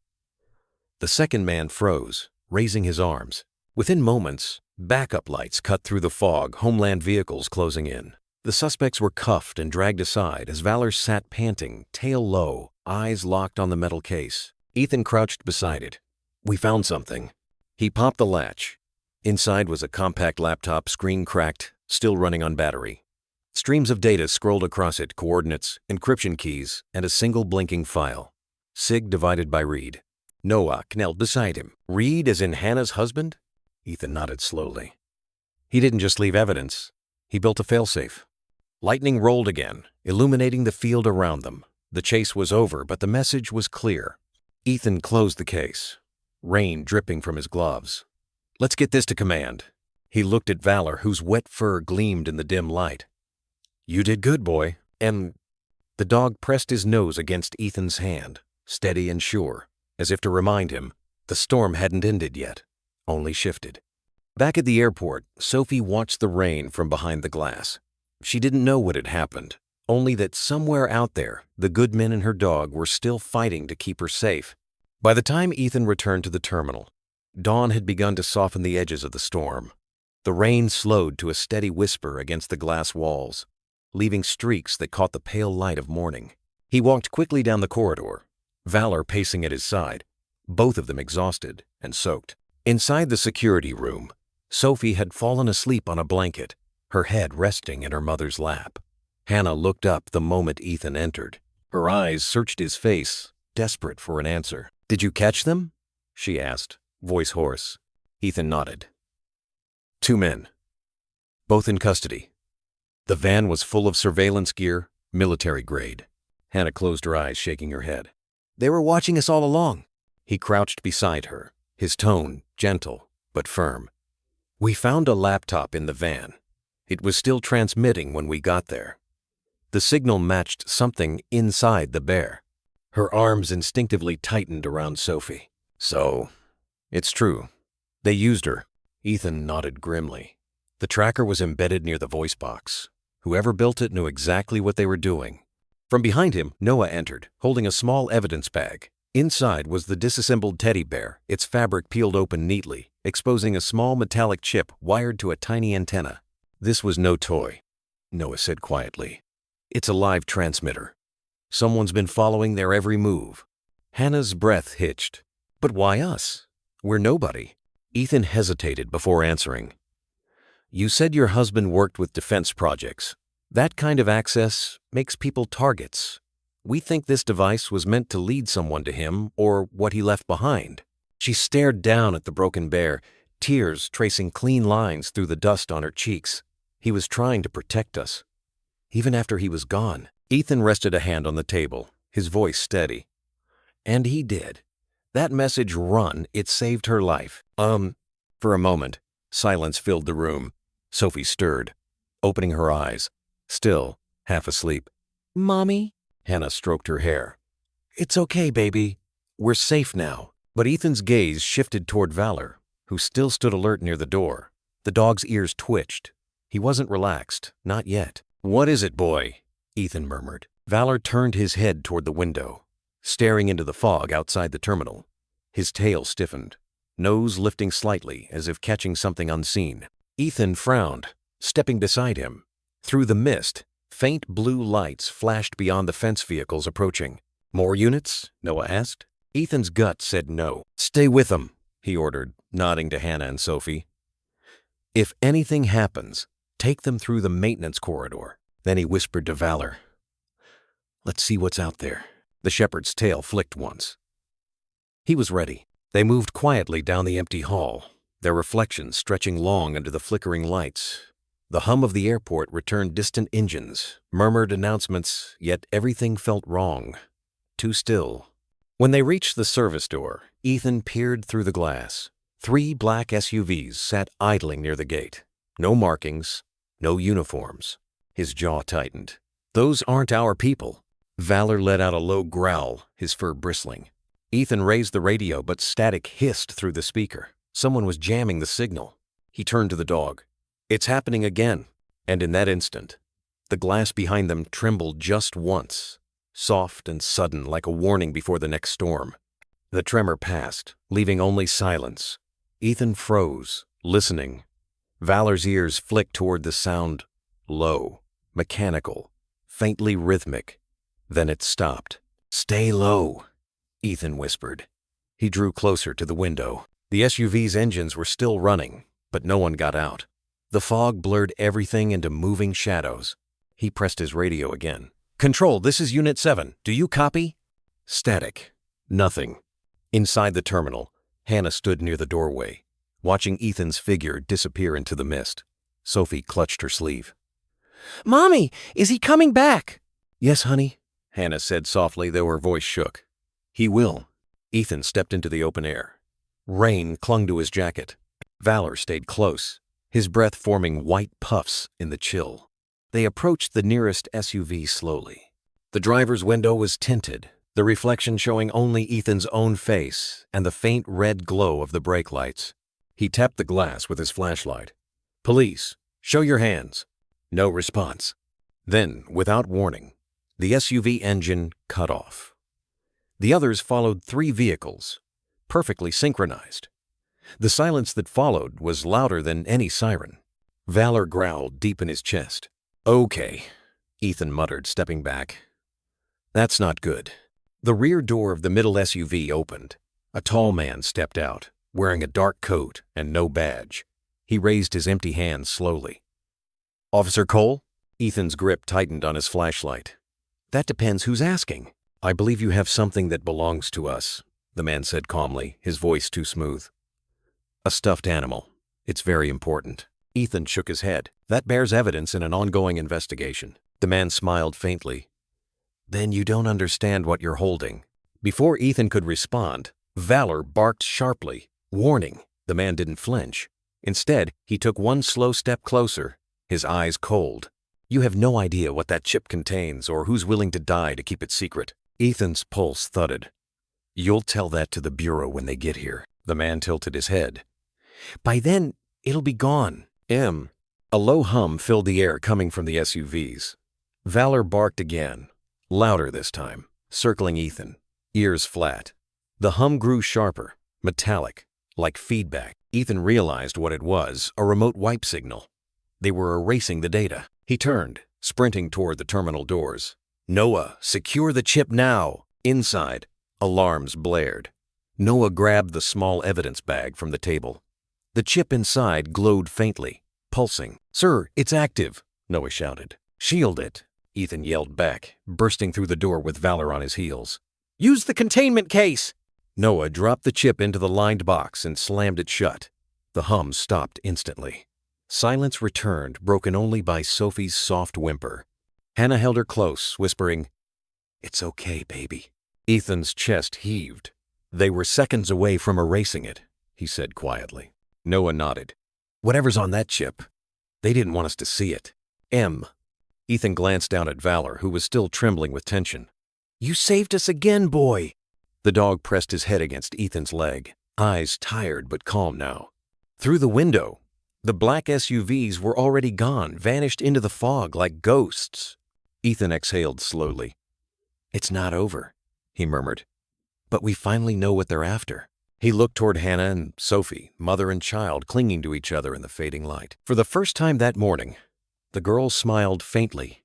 The second man froze, raising his arms. Within moments, backup lights cut through the fog, Homeland vehicles closing in. The suspects were cuffed and dragged aside as Valor sat panting, tail low, eyes locked on the metal case. Ethan crouched beside it. "We found something." He popped the latch. Inside was a compact laptop, screen cracked, still running on battery. Streams of data scrolled across it, coordinates, encryption keys, and a single blinking file. SIG divided by read. Noah knelt beside him. "Read as in Hannah's husband?" Ethan nodded slowly. "He didn't just leave evidence. He built a failsafe." Lightning rolled again, illuminating the field around them. The chase was over, but the message was clear. Ethan closed the case, rain dripping from his gloves. "Let's get this to command." He looked at Valor, whose wet fur gleamed in the dim light. "You did good, boy." And the dog pressed his nose against Ethan's hand, steady and sure, as if to remind him the storm hadn't ended yet, only shifted. Back at the airport, Sophie watched the rain from behind the glass. She didn't know what had happened, only that somewhere out there, the good men and her dog were still fighting to keep her safe. By the time Ethan returned to the terminal, dawn had begun to soften the edges of the storm. The rain slowed to a steady whisper against the glass walls, leaving streaks that caught the pale light of morning. He walked quickly down the corridor, Valor pacing at his side, both of them exhausted and soaked. Inside the security room, Sophie had fallen asleep on a blanket, her head resting in her mother's lap. Hannah looked up the moment Ethan entered. Her eyes searched his face, desperate for an answer. "Did you catch them?" she asked, voice hoarse. Ethan nodded. "Two men, both in custody." The van was full of surveillance gear, military grade. Hannah closed her eyes, shaking her head. "They were watching us all along." He crouched beside her, his tone gentle but firm. "We found a laptop in the van. It was still transmitting when we got there. The signal matched something inside the bear." Her arms instinctively tightened around Sophie. "So, it's true. They used her." Ethan nodded grimly. The tracker was embedded near the voice box. Whoever built it knew exactly what they were doing. From behind him, Noah entered, holding a small evidence bag. Inside was the disassembled teddy bear, its fabric peeled open neatly, exposing a small metallic chip wired to a tiny antenna. "This was no toy," Noah said quietly. "It's a live transmitter. Someone's been following their every move." Hannah's breath hitched. "But why us? We're nobody." Ethan hesitated before answering. "You said your husband worked with defense projects. That kind of access makes people targets. We think this device was meant to lead someone to him or what he left behind." She stared down at the broken bear, tears tracing clean lines through the dust on her cheeks. "He was trying to protect us. Even after he was gone." Ethan rested a hand on the table, his voice steady. "And he did. That message run, it saved her life." For a moment, silence filled the room. Sophie stirred, opening her eyes, still half asleep. "Mommy?" Hannah stroked her hair. "It's okay, baby. We're safe now." But Ethan's gaze shifted toward Valor, who still stood alert near the door. The dog's ears twitched. He wasn't relaxed, not yet. "What is it, boy?" Ethan murmured. Valor turned his head toward the window, staring into the fog outside the terminal. His tail stiffened, nose lifting slightly as if catching something unseen. Ethan frowned, stepping beside him. Through the mist, faint blue lights flashed beyond the fence vehicles approaching. "More units?" Noah asked. Ethan's gut said no. "Stay with them," he ordered, nodding to Hannah and Sophie. "If anything happens, take them through the maintenance corridor." Then he whispered to Valor, "Let's see what's out there." The shepherd's tail flicked once. He was ready. They moved quietly down the empty hall, their reflections stretching long under the flickering lights. The hum of the airport returned distant engines, murmured announcements, yet everything felt wrong. Too still. When they reached the service door, Ethan peered through the glass. 3 black SUVs sat idling near the gate. No markings, no uniforms. His jaw tightened. "Those aren't our people." Valor let out a low growl, his fur bristling. Ethan raised the radio, but static hissed through the speaker. Someone was jamming the signal. He turned to the dog. "It's happening again." And in that instant, the glass behind them trembled just once, soft and sudden like a warning before the next storm. The tremor passed, leaving only silence. Ethan froze, listening. Valor's ears flicked toward the sound, low, mechanical, faintly rhythmic. Then it stopped. "Stay low," Ethan whispered. He drew closer to the window. The SUV's engines were still running, but no one got out. The fog blurred everything into moving shadows. He pressed his radio again. "Control, this is Unit 7. Do you copy?" Static. Nothing. Inside the terminal, Hannah stood near the doorway, watching Ethan's figure disappear into the mist. Sophie clutched her sleeve. "Mommy, is he coming back?" "Yes, honey," Hannah said softly, though her voice shook. "He will." Ethan stepped into the open air. Rain clung to his jacket. Valor stayed close, his breath forming white puffs in the chill. They approached the nearest SUV slowly. The driver's window was tinted, the reflection showing only Ethan's own face and the faint red glow of the brake lights. He tapped the glass with his flashlight. "Police, show your hands." No response. Then, without warning, the SUV engine cut off. The others followed 3 vehicles, perfectly synchronized. The silence that followed was louder than any siren. Valor growled deep in his chest. "Okay," Ethan muttered, stepping back. "That's not good." The rear door of the middle SUV opened. A tall man stepped out, wearing a dark coat and no badge. He raised his empty hands slowly. "Officer Cole?" Ethan's grip tightened on his flashlight. "That depends who's asking." "I believe you have something that belongs to us," the man said calmly, his voice too smooth. "A stuffed animal. It's very important." Ethan shook his head. "That bears evidence in an ongoing investigation." The man smiled faintly. "Then you don't understand what you're holding." Before Ethan could respond, Valor barked sharply, warning. The man didn't flinch. Instead, he took one slow step closer, his eyes cold. "You have no idea what that chip contains or who's willing to die to keep it secret." Ethan's pulse thudded. "You'll tell that to the Bureau when they get here." The man tilted his head. "By then, it'll be gone." A low hum filled the air coming from the SUVs. Valor barked again, louder this time, circling Ethan, ears flat. The hum grew sharper, metallic, like feedback. Ethan realized what it was, a remote wipe signal. They were erasing the data. He turned, sprinting toward the terminal doors. "Noah, secure the chip now!" Inside, alarms blared. Noah grabbed the small evidence bag from the table. The chip inside glowed faintly, pulsing. "Sir, it's active!" Noah shouted. "Shield it!" Ethan yelled back, bursting through the door with Valor on his heels. "Use the containment case!" Noah dropped the chip into the lined box and slammed it shut. The hum stopped instantly. Silence returned, broken only by Sophie's soft whimper. Hannah held her close, whispering, "It's okay, baby." Ethan's chest heaved. "They were seconds away from erasing it," he said quietly. Noah nodded. "Whatever's on that chip, they didn't want us to see it." Ethan glanced down at Valor, who was still trembling with tension. "You saved us again, boy." The dog pressed his head against Ethan's leg, eyes tired but calm now. Through the window, the black SUVs were already gone, vanished into the fog like ghosts. Ethan exhaled slowly. "It's not over," he murmured. "But we finally know what they're after." He looked toward Hannah and Sophie, mother and child, clinging to each other in the fading light. For the first time that morning, the girl smiled faintly,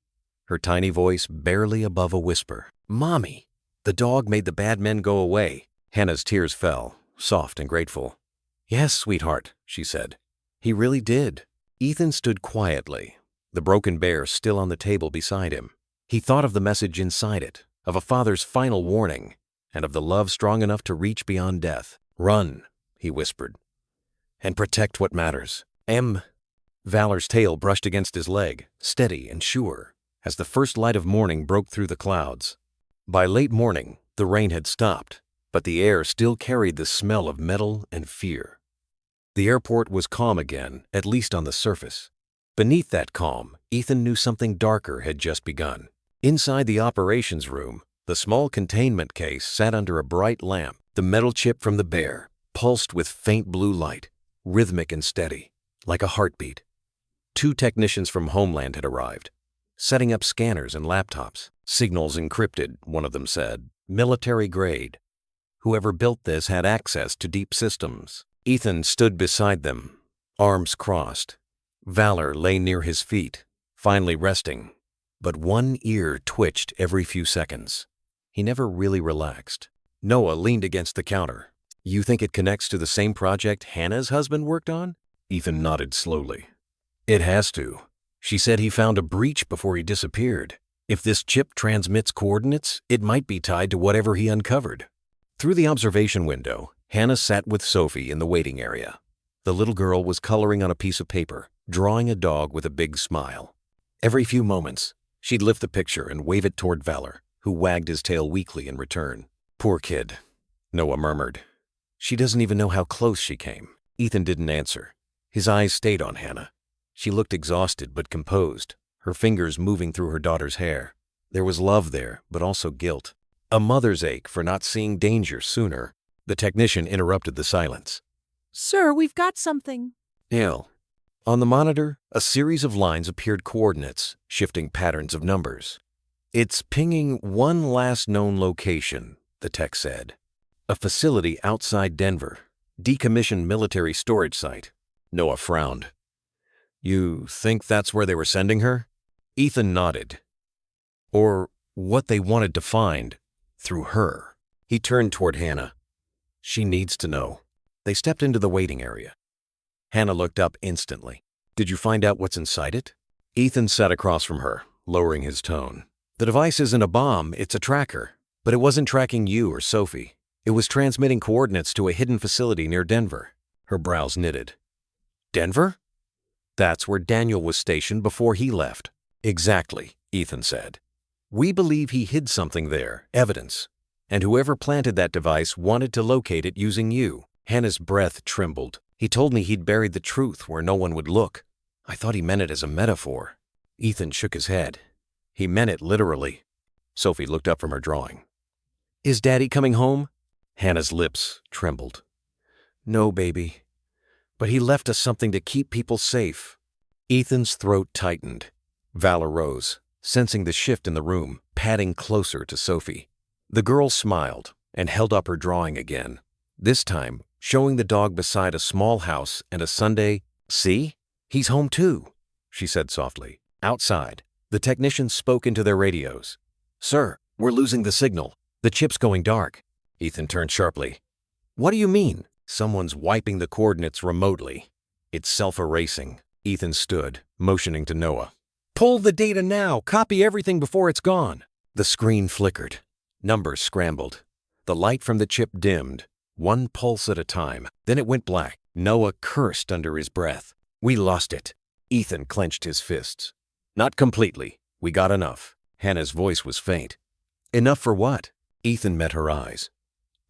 her tiny voice barely above a whisper. "Mommy, the dog made the bad men go away." Hannah's tears fell, soft and grateful. "Yes, sweetheart," she said. "He really did." Ethan stood quietly, the broken bear still on the table beside him. He thought of the message inside it, of a father's final warning, and of the love strong enough to reach beyond death. "Run," he whispered, "and protect what matters." Valor's tail brushed against his leg, steady and sure, as the first light of morning broke through the clouds. By late morning, the rain had stopped, but the air still carried the smell of metal and fear. The airport was calm again, at least on the surface. Beneath that calm, Ethan knew something darker had just begun. Inside the operations room, the small containment case sat under a bright lamp. The metal chip from the bear pulsed with faint blue light, rhythmic and steady, like a heartbeat. 2 technicians from Homeland had arrived, setting up scanners and laptops. "Signals encrypted," one of them said. "Military grade. Whoever built this had access to deep systems." Ethan stood beside them, arms crossed. Valor lay near his feet, finally resting, but one ear twitched every few seconds. He never really relaxed. Noah leaned against the counter. "You think it connects to the same project Hannah's husband worked on?" Ethan nodded slowly. "It has to. She said he found a breach before he disappeared. If this chip transmits coordinates, it might be tied to whatever he uncovered." Through the observation window, Hannah sat with Sophie in the waiting area. The little girl was coloring on a piece of paper, drawing a dog with a big smile. Every few moments, she'd lift the picture and wave it toward Valor, who wagged his tail weakly in return. "Poor kid," Noah murmured. "She doesn't even know how close she came." Ethan didn't answer. His eyes stayed on Hannah. She looked exhausted but composed, her fingers moving through her daughter's hair. There was love there, but also guilt. A mother's ache for not seeing danger sooner. The technician interrupted the silence. "Sir, we've got something." "Ill." On the monitor, a series of lines appeared coordinates, shifting patterns of numbers. "It's pinging one last known location," the tech said. "A facility outside Denver. Decommissioned military storage site." Noah frowned. "You think that's where they were sending her?" Ethan nodded. "Or what they wanted to find through her." He turned toward Hannah. "She needs to know." They stepped into the waiting area. Hannah looked up instantly. "Did you find out what's inside it?" Ethan sat across from her, lowering his tone. "The device isn't a bomb, it's a tracker. But it wasn't tracking you or Sophie. It was transmitting coordinates to a hidden facility near Denver." Her brows knitted. "Denver?" "That's where Daniel was stationed before he left." "Exactly," Ethan said. "We believe he hid something there, evidence. And whoever planted that device wanted to locate it using you." Hannah's breath trembled. "He told me he'd buried the truth where no one would look. I thought he meant it as a metaphor." Ethan shook his head. "He meant it literally." Sophie looked up from her drawing. "Is Daddy coming home?" Hannah's lips trembled. "No, baby. But he left us something to keep people safe." Ethan's throat tightened. Valor rose, sensing the shift in the room, padding closer to Sophie. The girl smiled and held up her drawing again, this time showing the dog beside a small house and a Sunday. "See? He's home too," she said softly. Outside, the technicians spoke into their radios. "Sir, we're losing the signal. The chip's going dark." Ethan turned sharply. "What do you mean?" "Someone's wiping the coordinates remotely. It's self-erasing." Ethan stood, motioning to Noah. "Pull the data now! Copy everything before it's gone!" The screen flickered. Numbers scrambled. The light from the chip dimmed, one pulse at a time. Then it went black. Noah cursed under his breath. "We lost it." Ethan clenched his fists. "Not completely. We got enough." Hannah's voice was faint. "Enough for what?" Ethan met her eyes.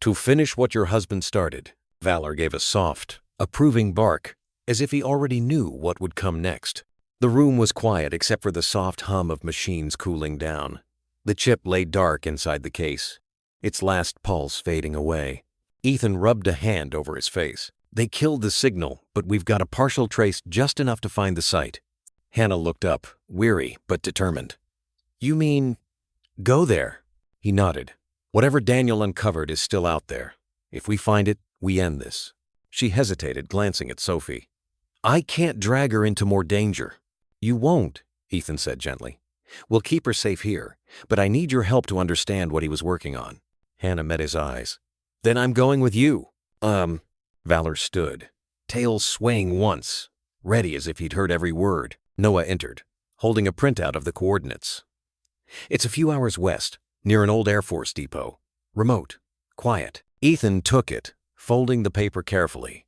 "To finish what your husband started." Valor gave a soft, approving bark, as if he already knew what would come next. The room was quiet except for the soft hum of machines cooling down. The chip lay dark inside the case, its last pulse fading away. Ethan rubbed a hand over his face. "They killed the signal, but we've got a partial trace just enough to find the site." Hannah looked up, weary but determined. You mean, go there? He nodded. Whatever Daniel uncovered is still out there. If we find it, we end this. She hesitated, glancing at Sophie. I can't drag her into more danger. You won't, Ethan said gently. We'll keep her safe here, but I need your help to understand what he was working on. Hannah met his eyes. Then I'm going with you. Valor stood, tail swaying once, ready as if he'd heard every word. Noah entered, holding a printout of the coordinates. It's a few hours west, near an old Air Force depot. Remote, quiet. Ethan took it, folding the paper carefully.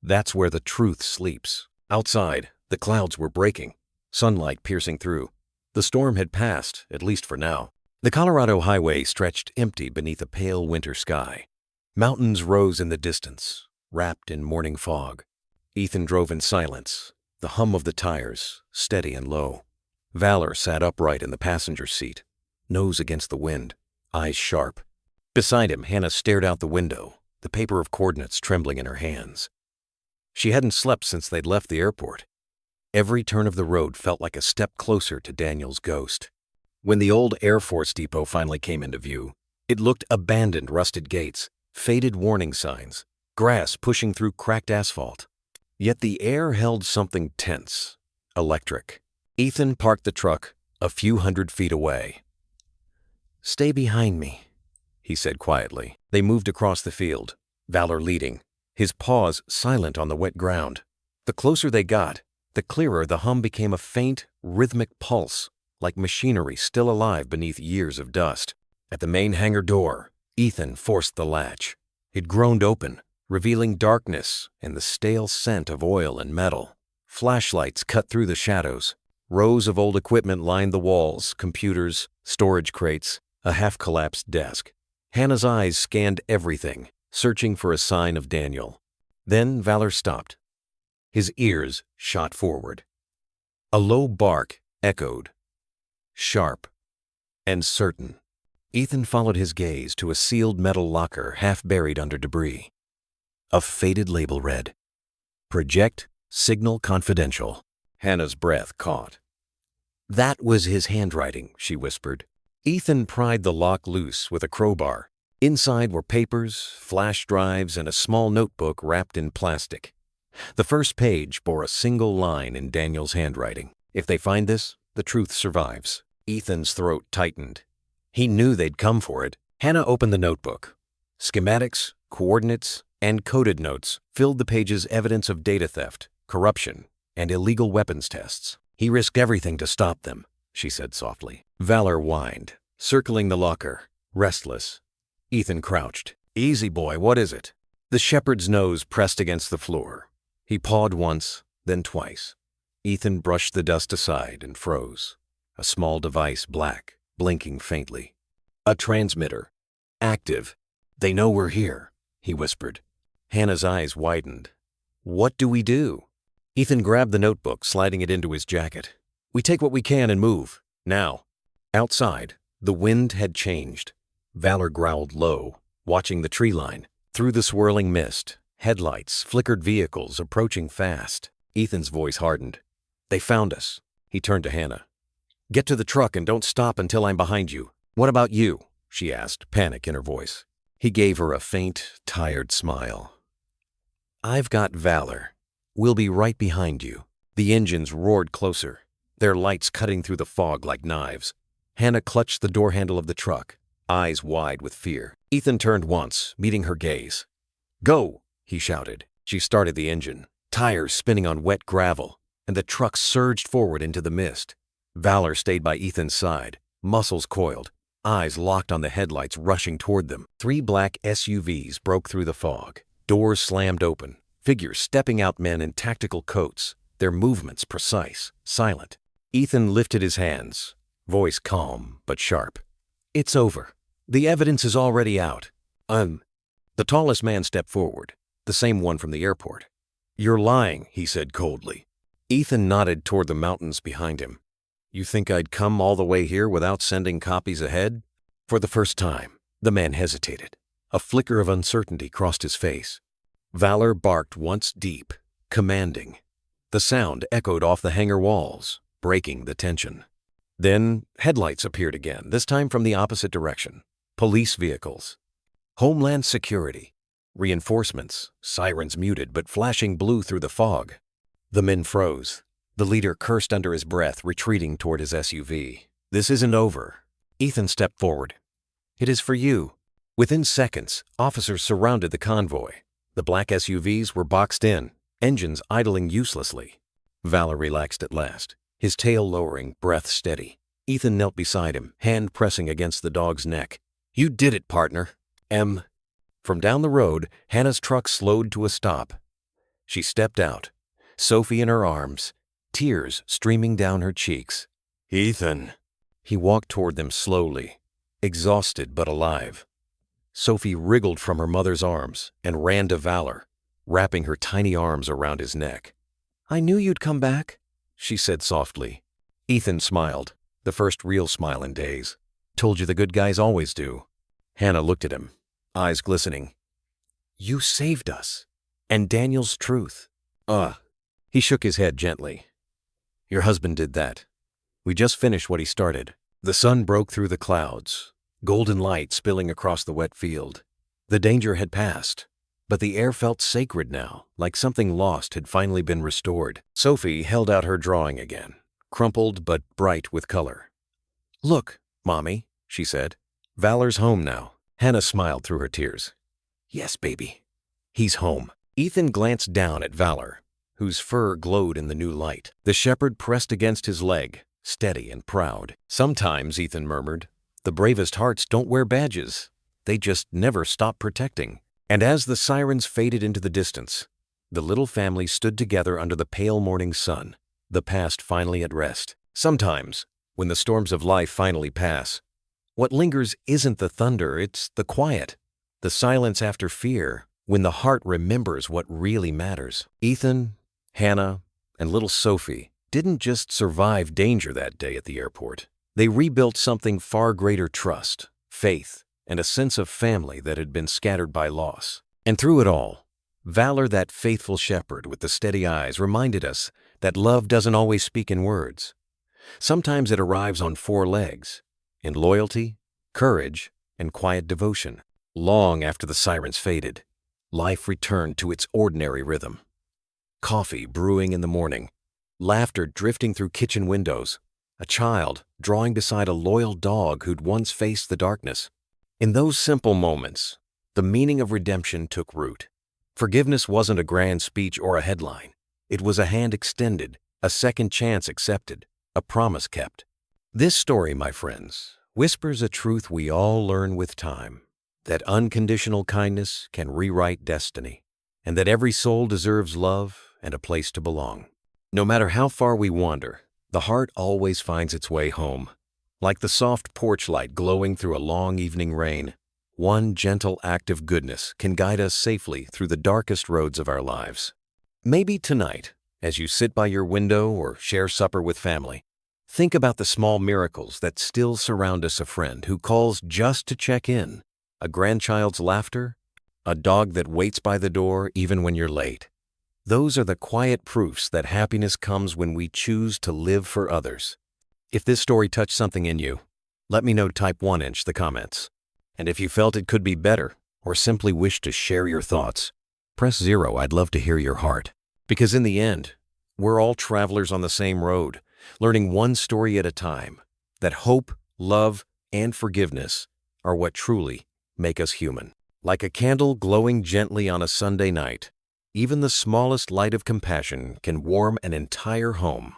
That's where the truth sleeps. Outside, the clouds were breaking, sunlight piercing through. The storm had passed, at least for now. The Colorado highway stretched empty beneath a pale winter sky. Mountains rose in the distance, wrapped in morning fog. Ethan drove in silence, the hum of the tires steady and low. Valor sat upright in the passenger seat, nose against the wind, eyes sharp. Beside him, Hannah stared out the window, the paper of coordinates trembling in her hands. She hadn't slept since they'd left the airport. Every turn of the road felt like a step closer to Daniel's ghost. When the old Air Force depot finally came into view, it looked abandoned, rusted gates, faded warning signs, grass pushing through cracked asphalt. Yet the air held something tense, electric. Ethan parked the truck a few 100 feet away. Stay behind me, he said quietly. They moved across the field, Valor leading, his paws silent on the wet ground. The closer they got, the clearer the hum became, a faint, rhythmic pulse, like machinery still alive beneath years of dust. At the main hangar door, Ethan forced the latch. It groaned open, revealing darkness and the stale scent of oil and metal. Flashlights cut through the shadows. Rows of old equipment lined the walls, computers, storage crates, a half-collapsed desk. Hannah's eyes scanned everything, searching for a sign of Daniel. Then Valor stopped. His ears shot forward. A low bark echoed, sharp and certain. Ethan followed his gaze to a sealed metal locker half buried under debris. A faded label read, "Project Signal Confidential." Hannah's breath caught. That was his handwriting, she whispered. Ethan pried the lock loose with a crowbar. Inside were papers, flash drives, and a small notebook wrapped in plastic. The first page bore a single line in Daniel's handwriting. If they find this, the truth survives. Ethan's throat tightened. He knew they'd come for it. Hannah opened the notebook. Schematics, coordinates, and coded notes filled the pages, evidence of data theft, corruption, and illegal weapons tests. He risked everything to stop them, she said softly. Valor whined, circling the locker, restless. Ethan crouched. Easy, boy, what is it? The shepherd's nose pressed against the floor. He pawed once, then twice. Ethan brushed the dust aside and froze. A small device, black, blinking faintly. A transmitter. Active. They know we're here, he whispered. Hannah's eyes widened. What do we do? Ethan grabbed the notebook, sliding it into his jacket. We take what we can and move. Now. Outside, the wind had changed. Valor growled low, watching the tree line. Through the swirling mist, headlights flickered, vehicles approaching fast. Ethan's voice hardened. They found us. He turned to Hannah. Get to the truck and don't stop until I'm behind you. What about you? She asked, panic in her voice. He gave her a faint, tired smile. I've got Valor. We'll be right behind you. The engines roared closer, their lights cutting through the fog like knives. Hannah clutched the door handle of the truck, eyes wide with fear. Ethan turned once, meeting her gaze. Go, he shouted. She started the engine, tires spinning on wet gravel, and the truck surged forward into the mist. Valor stayed by Ethan's side, muscles coiled, eyes locked on the headlights rushing toward them. 3 black SUVs broke through the fog. Doors slammed open, figures stepping out, men in tactical coats, their movements precise, silent. Ethan lifted his hands, voice calm but sharp. It's over. The evidence is already out. The tallest man stepped forward, the same one from the airport. You're lying, he said coldly. Ethan nodded toward the mountains behind him. You think I'd come all the way here without sending copies ahead? For the first time, the man hesitated. A flicker of uncertainty crossed his face. Valor barked once deep, commanding. The sound echoed off the hangar walls, breaking the tension. Then headlights appeared again, this time from the opposite direction. Police vehicles. Homeland Security. Reinforcements, sirens muted but flashing blue through the fog. The men froze. The leader cursed under his breath, retreating toward his SUV. This isn't over. Ethan stepped forward. It is for you. Within seconds, officers surrounded the convoy. The black SUVs were boxed in, engines idling uselessly. Valor relaxed at last, his tail lowering, breath steady. Ethan knelt beside him, hand pressing against the dog's neck. You did it, partner. From down the road, Hannah's truck slowed to a stop. She stepped out, Sophie in her arms, tears streaming down her cheeks. Ethan. He walked toward them slowly, exhausted but alive. Sophie wriggled from her mother's arms and ran to Valor, wrapping her tiny arms around his neck. I knew you'd come back, she said softly. Ethan smiled, the first real smile in days. Told you the good guys always do. Hannah looked at him, eyes glistening. You saved us. And Daniel's truth. He shook his head gently. Your husband did that. We just finished what he started. The sun broke through the clouds, golden light spilling across the wet field. The danger had passed, but the air felt sacred now, like something lost had finally been restored. Sophie held out her drawing again, crumpled but bright with color. Look, Mommy, she said. Valor's home now. Hannah smiled through her tears. Yes, baby. He's home. Ethan glanced down at Valor, whose fur glowed in the new light. The shepherd pressed against his leg, steady and proud. Sometimes, Ethan murmured, the bravest hearts don't wear badges. They just never stop protecting. And as the sirens faded into the distance, the little family stood together under the pale morning sun, the past finally at rest. Sometimes, when the storms of life finally pass, what lingers isn't the thunder, it's the quiet, the silence after fear, when the heart remembers what really matters. Ethan, Hannah, and little Sophie didn't just survive danger that day at the airport. They rebuilt something far greater: trust, faith, and a sense of family that had been scattered by loss. And through it all, Valor, that faithful shepherd with the steady eyes, reminded us that love doesn't always speak in words. Sometimes it arrives on four legs, in loyalty, courage, and quiet devotion. Long after the sirens faded, life returned to its ordinary rhythm. Coffee brewing in the morning, laughter drifting through kitchen windows, a child drawing beside a loyal dog who'd once faced the darkness. In those simple moments, the meaning of redemption took root. Forgiveness wasn't a grand speech or a headline. It was a hand extended, a second chance accepted, a promise kept. This story, my friends, whispers a truth we all learn with time, that unconditional kindness can rewrite destiny, and that every soul deserves love and a place to belong. No matter how far we wander, the heart always finds its way home. Like the soft porch light glowing through a long evening rain, one gentle act of goodness can guide us safely through the darkest roads of our lives. Maybe tonight, as you sit by your window or share supper with family, think about the small miracles that still surround us: a friend who calls just to check in, a grandchild's laughter, a dog that waits by the door even when you're late. Those are the quiet proofs that happiness comes when we choose to live for others. If this story touched something in you, let me know. Type 1 in the comments. And if you felt it could be better, or simply wish to share your thoughts, press 0. I'd love to hear your heart. Because in the end, we're all travelers on the same road, learning one story at a time, that hope, love, and forgiveness are what truly make us human. Like a candle glowing gently on a Sunday night, even the smallest light of compassion can warm an entire home.